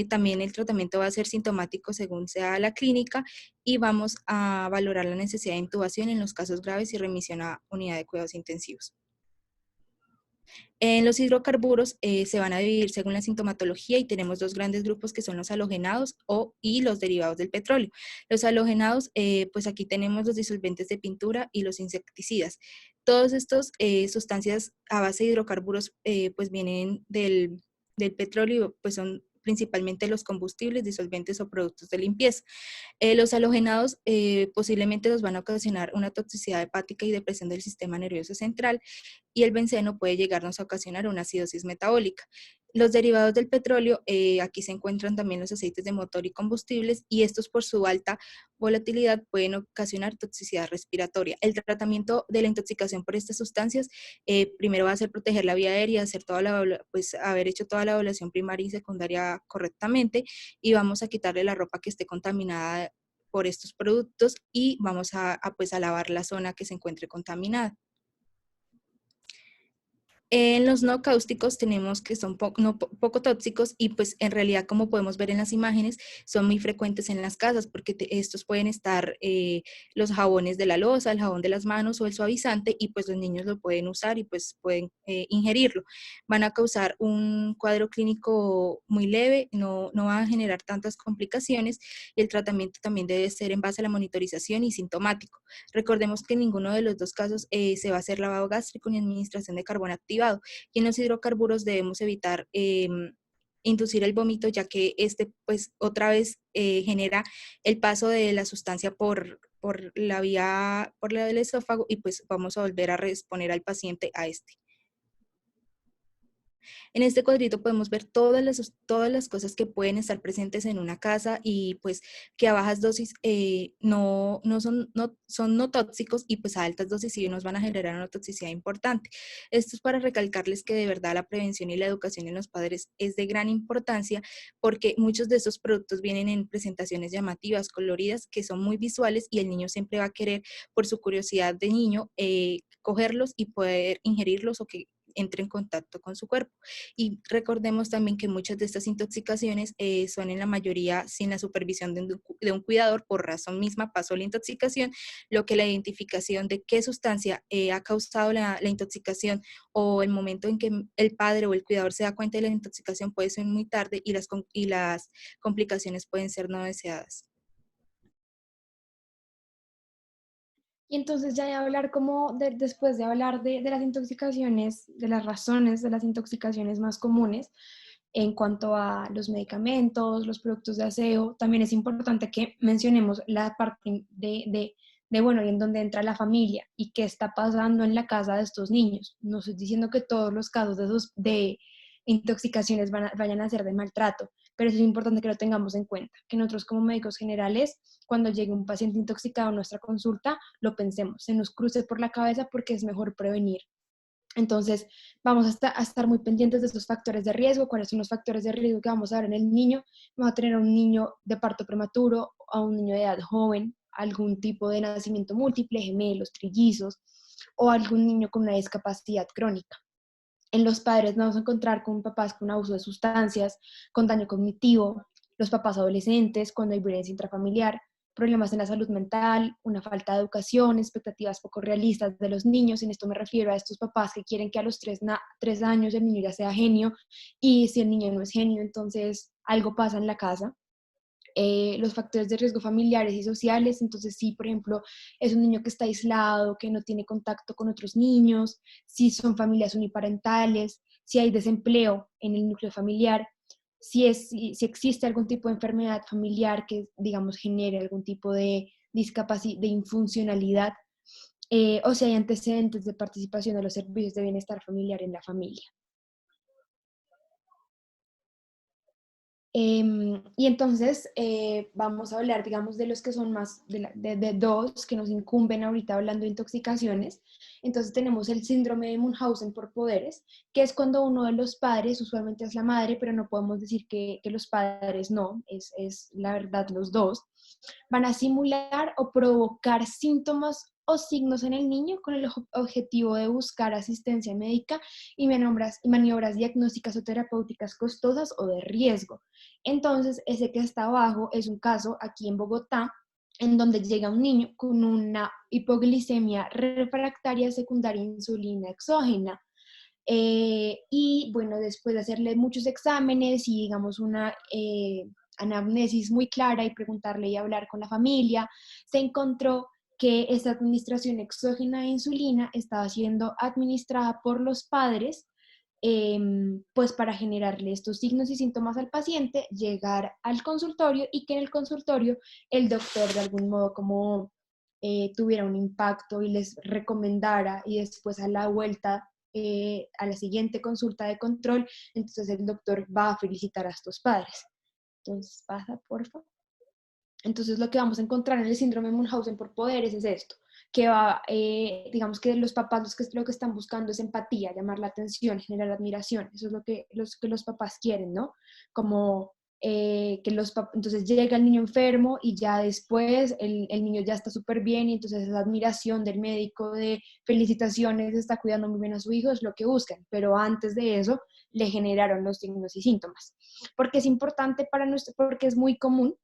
También el tratamiento va a ser sintomático según sea la clínica y vamos a valorar la necesidad de intubación en los casos graves y remisión a unidad de cuidados intensivos. En los hidrocarburos se van a dividir según la sintomatología y tenemos dos grandes grupos que son los halogenados y los derivados del petróleo. Los halogenados, pues aquí tenemos los disolventes de pintura y los insecticidas. Todas estas sustancias a base de hidrocarburos pues vienen del petróleo, pues son principalmente los combustibles, disolventes o productos de limpieza. Los halogenados posiblemente nos van a ocasionar una toxicidad hepática y depresión del sistema nervioso central, y el benceno puede llegarnos a ocasionar una acidosis metabólica. Los derivados del petróleo, aquí se encuentran también los aceites de motor y combustibles, y estos por su alta volatilidad pueden ocasionar toxicidad respiratoria. El tratamiento de la intoxicación por estas sustancias primero va a ser proteger la vía aérea, haber hecho toda la evaluación primaria y secundaria correctamente, y vamos a quitarle la ropa que esté contaminada por estos productos y vamos pues a lavar la zona que se encuentre contaminada. En los no cáusticos tenemos que son poco tóxicos y pues en realidad, como podemos ver en las imágenes, son muy frecuentes en las casas porque estos pueden estar los jabones de la loza, el jabón de las manos o el suavizante, y pues los niños lo pueden usar y pues pueden ingerirlo. Van a causar un cuadro clínico muy leve, no van a generar tantas complicaciones, y el tratamiento también debe ser en base a la monitorización y sintomático. Recordemos que en ninguno de los dos casos se va a hacer lavado gástrico ni administración de carbón activado, y en los hidrocarburos debemos evitar inducir el vómito, ya que este pues otra vez genera el paso de la sustancia por la vía del esófago, y pues vamos a volver a exponer al paciente a este. En este cuadrito podemos ver todas las cosas que pueden estar presentes en una casa y pues que a bajas dosis son no tóxicos, y pues a altas dosis sí nos van a generar una toxicidad importante. Esto es para recalcarles que de verdad la prevención y la educación en los padres es de gran importancia, porque muchos de estos productos vienen en presentaciones llamativas, coloridas, que son muy visuales, y el niño siempre va a querer, por su curiosidad de niño, cogerlos y poder ingerirlos o que entre en contacto con su cuerpo. Y recordemos también que muchas de estas intoxicaciones son en la mayoría sin la supervisión de un cuidador. Por razón misma pasó la intoxicación, lo que la identificación de qué sustancia ha causado la intoxicación o el momento en que el padre o el cuidador se da cuenta de la intoxicación puede ser muy tarde, y las complicaciones pueden ser no deseadas. Y entonces ya de hablar después de hablar de las intoxicaciones, de las razones de las intoxicaciones más comunes, en cuanto a los medicamentos, los productos de aseo, también es importante que mencionemos la parte bueno, y en donde entra la familia y qué está pasando en la casa de estos niños. No estoy diciendo que todos los casos de intoxicaciones vayan a ser de maltrato, pero eso es importante que lo tengamos en cuenta, que nosotros como médicos generales, cuando llegue un paciente intoxicado a nuestra consulta, lo pensemos, se nos cruce por la cabeza, porque es mejor prevenir. Entonces, vamos a estar muy pendientes de estos factores de riesgo. ¿Cuáles son los factores de riesgo que vamos a ver en el niño? Vamos a tener a un niño de parto prematuro, a un niño de edad joven, algún tipo de nacimiento múltiple, gemelos, trillizos, o algún niño con una discapacidad crónica. En los padres nos vamos a encontrar con papás con abuso de sustancias, con daño cognitivo, los papás adolescentes, cuando hay violencia intrafamiliar, problemas en la salud mental, una falta de educación, expectativas poco realistas de los niños. En esto me refiero a estos papás que quieren que a los 3 años el niño ya sea genio, y si el niño no es genio, entonces algo pasa en la casa. Los factores de riesgo familiares y sociales. Entonces, si por ejemplo es un niño que está aislado, que no tiene contacto con otros niños, si son familias uniparentales, si hay desempleo en el núcleo familiar, si existe algún tipo de enfermedad familiar que, digamos, genere algún tipo de discapacidad, de infuncionalidad, o si hay antecedentes de participación de los servicios de bienestar familiar en la familia. Y entonces vamos a hablar, digamos, de los que son más, de dos que nos incumben ahorita hablando de intoxicaciones. Entonces tenemos el síndrome de Munchausen por poderes, que es cuando uno de los padres, usualmente es la madre, pero no podemos decir que los padres no, es la verdad los dos, van a simular o provocar síntomas o signos en el niño con el objetivo de buscar asistencia médica y maniobras diagnósticas o terapéuticas costosas o de riesgo. Entonces, ese que está abajo es un caso aquí en Bogotá, en donde llega un niño con una hipoglicemia refractaria secundaria a insulina exógena. Y bueno, después de hacerle muchos exámenes y digamos una anamnesis muy clara y preguntarle y hablar con la familia, se encontró que esta administración exógena de insulina estaba siendo administrada por los padres, pues para generarle estos signos y síntomas al paciente, llegar al consultorio y que en el consultorio el doctor de algún modo como tuviera un impacto y les recomendara y después a la vuelta, a la siguiente consulta de control, entonces el doctor va a felicitar a estos padres. Entonces pasa, por favor. Entonces lo que vamos a encontrar en el síndrome de Munchausen por poderes es esto, que va, digamos que los papás lo que están buscando es empatía, llamar la atención, generar admiración, eso es lo que los papás quieren, ¿no? Como entonces llega el niño enfermo y ya después el niño ya está súper bien y entonces esa admiración del médico de felicitaciones, está cuidando muy bien a su hijo, es lo que buscan, pero antes de eso le generaron los signos y síntomas. Porque es importante porque es muy común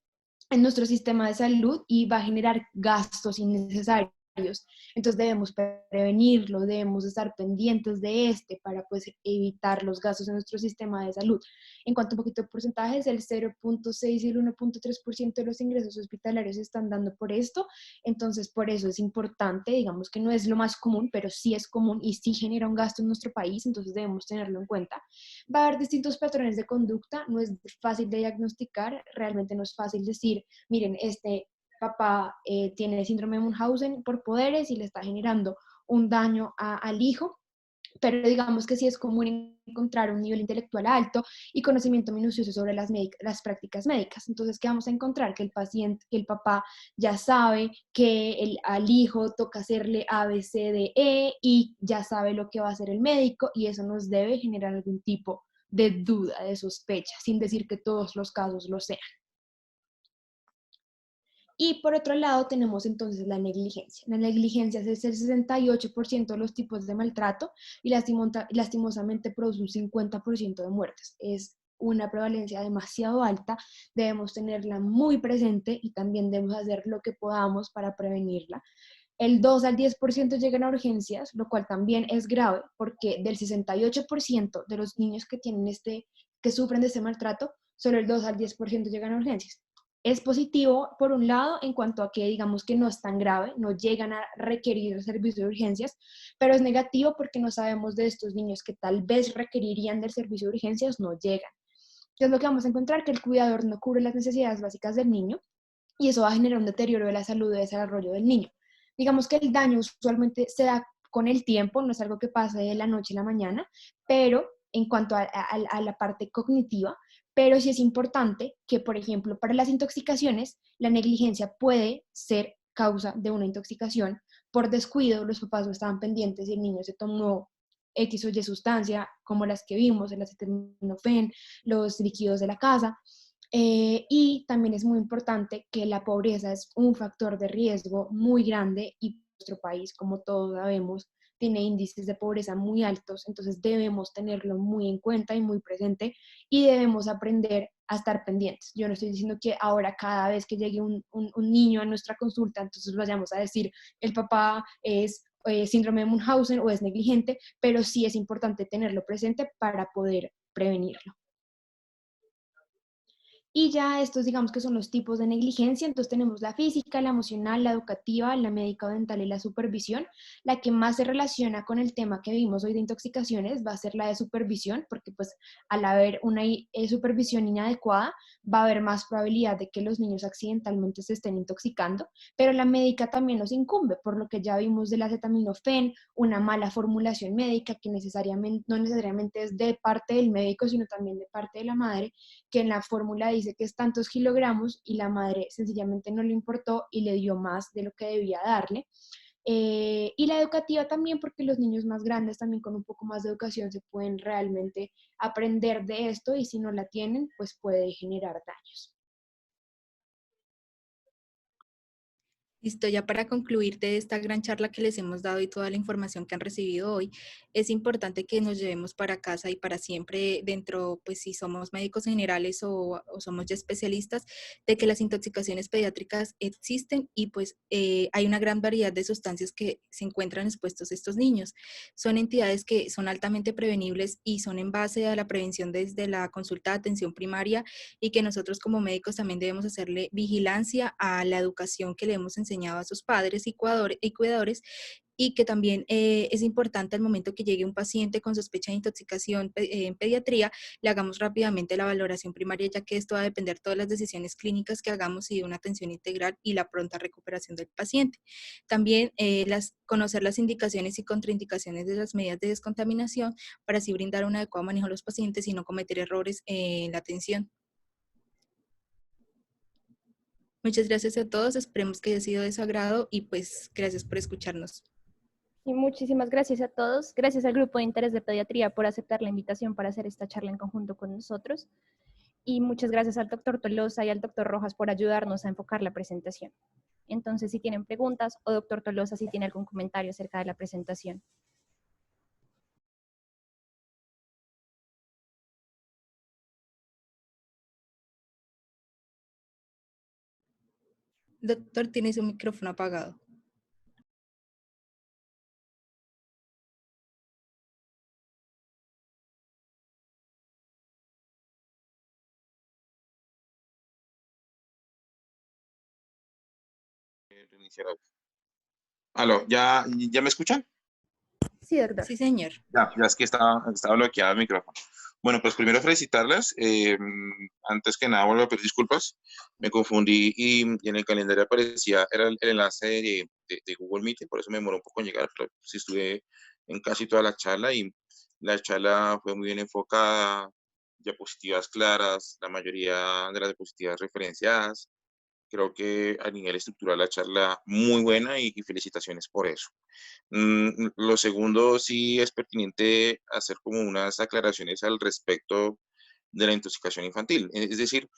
en nuestro sistema de salud y va a generar gastos innecesarios. Entonces debemos prevenirlo, debemos estar pendientes de para pues evitar los gastos en nuestro sistema de salud. En cuanto a un poquito de porcentajes, el 0.6 y el 1.3% de los ingresos hospitalarios se están dando por esto. Entonces por eso es importante, digamos que no es lo más común, pero sí es común y sí genera un gasto en nuestro país, entonces debemos tenerlo en cuenta. Va a haber distintos patrones de conducta, no es fácil de diagnosticar, realmente no es fácil decir, miren, este papá tiene síndrome de Munchausen por poderes y le está generando un daño al hijo, pero digamos que sí es común encontrar un nivel intelectual alto y conocimiento minucioso sobre las prácticas médicas. Entonces, ¿qué vamos a encontrar? Que el paciente, que el papá ya sabe que al hijo toca hacerle A, B, C, D, E y ya sabe lo que va a hacer el médico y eso nos debe generar algún tipo de duda, de sospecha, sin decir que todos los casos lo sean. Y por otro lado tenemos entonces la negligencia. La negligencia es el 68% de los tipos de maltrato y lastimosamente produce un 50% de muertes. Es una prevalencia demasiado alta, debemos tenerla muy presente y también debemos hacer lo que podamos para prevenirla. El 2 al 10% llegan a urgencias, lo cual también es grave porque del 68% de los niños que sufren de este maltrato, solo el 2 al 10% llegan a urgencias. Es positivo, por un lado, en cuanto a que digamos que no es tan grave, no llegan a requerir el servicio de urgencias, pero es negativo porque no sabemos de estos niños que tal vez requerirían del servicio de urgencias, no llegan. ¿Qué es lo que vamos a encontrar? Que el cuidador no cubre las necesidades básicas del niño y eso va a generar un deterioro de la salud y desarrollo del niño. Digamos que el daño usualmente se da con el tiempo, no es algo que pase de la noche a la mañana, pero en cuanto a la parte cognitiva, pero sí es importante que, por ejemplo, para las intoxicaciones, la negligencia puede ser causa de una intoxicación. Por descuido, los papás no estaban pendientes y el niño se tomó X o Y sustancia, como las que vimos, el acetaminofén, los líquidos de la casa. Y también es muy importante que la pobreza es un factor de riesgo muy grande y nuestro país, como todos sabemos, tiene índices de pobreza muy altos, entonces debemos tenerlo muy en cuenta y muy presente y debemos aprender a estar pendientes. Yo no estoy diciendo que ahora cada vez que llegue un niño a nuestra consulta, entonces vayamos a decir, el papá es síndrome de Munchausen o es negligente, pero sí es importante tenerlo presente para poder prevenirlo. Y ya estos, digamos que son los tipos de negligencia. Entonces tenemos la física, la emocional, la educativa, la médica o dental y la supervisión. La que más se relaciona con el tema que vimos hoy de intoxicaciones va a ser la de supervisión, porque pues al haber una supervisión inadecuada, va a haber más probabilidad de que los niños accidentalmente se estén intoxicando, pero la médica también nos incumbe, por lo que ya vimos del acetaminofén, una mala formulación médica que no necesariamente es de parte del médico, sino también de parte de la madre, que en la fórmula dice que es tantos kilogramos y la madre sencillamente no le importó y le dio más de lo que debía darle. Y la educativa también, porque los niños más grandes también con un poco más de educación se pueden realmente aprender de esto y si no la tienen, pues puede generar daños. Listo, ya para concluir de esta gran charla que les hemos dado y toda la información que han recibido hoy, es importante que nos llevemos para casa y para siempre dentro, pues si somos médicos generales o somos ya especialistas, de que las intoxicaciones pediátricas existen y pues hay una gran variedad de sustancias que se encuentran expuestos estos niños. Son entidades que son altamente prevenibles y son en base a la prevención desde la consulta de atención primaria y que nosotros como médicos también debemos hacerle vigilancia a la educación que le hemos enseñado a sus padres y cuidadores y que también es importante al momento que llegue un paciente con sospecha de intoxicación en pediatría, le hagamos rápidamente la valoración primaria, ya que esto va a depender de todas las decisiones clínicas que hagamos y de una atención integral y la pronta recuperación del paciente. También conocer las indicaciones y contraindicaciones de las medidas de descontaminación para así brindar un adecuado manejo a los pacientes y no cometer errores en la atención. Muchas gracias a todos, esperemos que haya sido de su agrado y pues gracias por escucharnos. Y muchísimas gracias a todos. Gracias al Grupo de Interés de Pediatría por aceptar la invitación para hacer esta charla en conjunto con nosotros. Y muchas gracias al doctor Tolosa y al doctor Rojas por ayudarnos a enfocar la presentación. Entonces, si tienen preguntas, o doctor Tolosa, si tiene algún comentario acerca de la presentación. Doctor, tiene su micrófono apagado. Aló, ¿ya me escuchan? Sí, doctor. Sí, señor. Ya es que estaba bloqueado el micrófono. Bueno, pues primero felicitarlas. Antes que nada, vuelvo a pedir disculpas. Me confundí y en el calendario aparecía, era el enlace de Google Meet, por eso me demoró un poco en llegar, pero sí estuve en casi toda la charla y la charla fue muy bien enfocada, diapositivas claras, la mayoría de las diapositivas referenciadas. Creo que a nivel estructural la charla muy buena y felicitaciones por eso. Lo segundo, sí es pertinente hacer como unas aclaraciones al respecto de la intoxicación infantil. Es decir,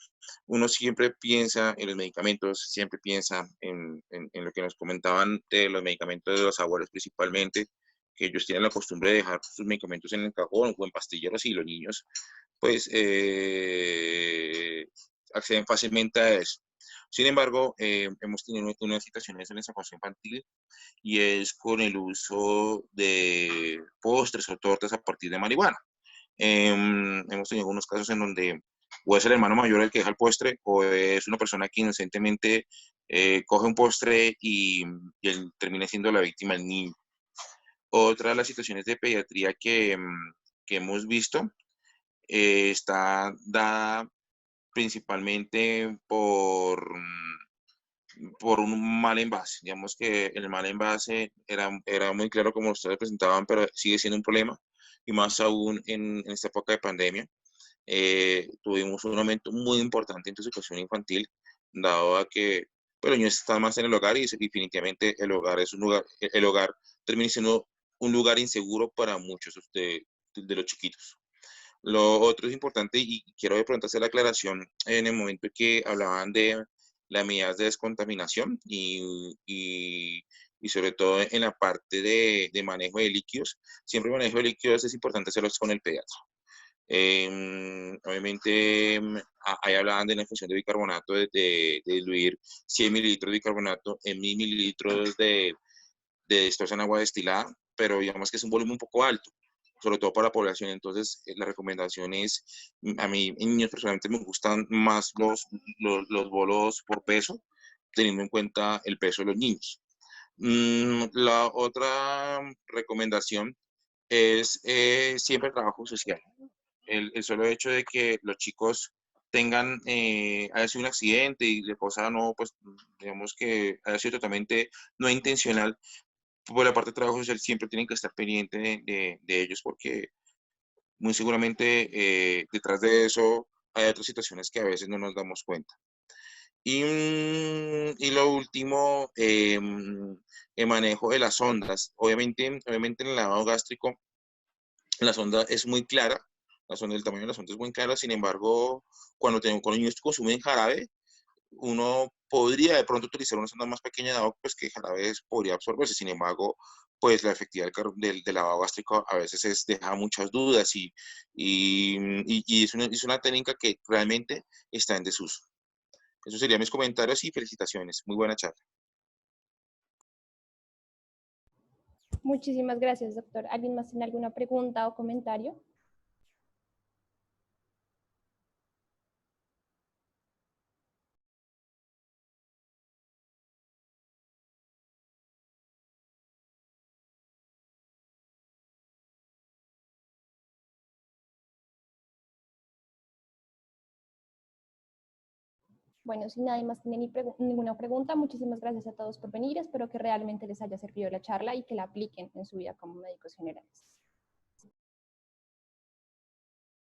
uno siempre piensa en los medicamentos, siempre piensa en lo que nos comentaban de los medicamentos de los abuelos principalmente, que ellos tienen la costumbre de dejar sus medicamentos en el cajón o en pastilleros y los niños pues acceden fácilmente a eso. Sin embargo, hemos tenido unas situaciones en el sacozo infantil y es con el uso de postres o tortas a partir de marihuana. Hemos tenido algunos casos en donde o es el hermano mayor el que deja el postre o es una persona que inocentemente coge un postre y él termina siendo la víctima el niño. Otra de las situaciones de pediatría que hemos visto está dada principalmente por un mal envase. Digamos que el mal envase era muy claro como ustedes presentaban, pero sigue siendo un problema, y más aún en esta época de pandemia. Tuvimos un aumento muy importante en intoxicación infantil, dado a que pues, los niños están más en el hogar y definitivamente el hogar es un lugar, el hogar termina siendo un lugar inseguro para muchos de los chiquitos. Lo otro es importante y quiero de pronto hacer la aclaración en el momento que hablaban de las medidas de descontaminación y sobre todo en la parte de manejo de líquidos. Siempre el manejo de líquidos es importante hacerlo con el pediatra. Obviamente, ahí hablaban de la infusión de bicarbonato, de diluir 100 mililitros de bicarbonato en 1000 mililitros de destroza en agua destilada, pero digamos que es un volumen un poco alto. sobre todo para la población. Entonces, la recomendación es, a mí en niños personalmente me gustan más los bolos por peso, teniendo en cuenta el peso de los niños. La otra recomendación es siempre trabajo social. El solo hecho de que los chicos tengan, haya sido un accidente y la cosa no, pues, digamos que haya sido totalmente no intencional, por la parte de trabajo social siempre tienen que estar pendientes de ellos porque muy seguramente detrás de eso hay otras situaciones que a veces no nos damos cuenta. Y lo último, el manejo de las ondas. Obviamente en el lavado gástrico la sonda es muy clara, la sonda, el tamaño de la sonda es muy claro, sin embargo, cuando los niños consumen jarabe, uno podría de pronto utilizar una sonda más pequeña de agua, pues que jarabe podría absorberse, sin embargo, pues la efectividad del lavado gástrico a veces deja muchas dudas y es una técnica que realmente está en desuso. Esos serían mis comentarios y felicitaciones. Muy buena charla. Muchísimas gracias, doctor. ¿Alguien más tiene alguna pregunta o comentario? Bueno, si nadie más tiene ninguna pregunta, muchísimas gracias a todos por venir. Espero que realmente les haya servido la charla y que la apliquen en su vida como médicos generales.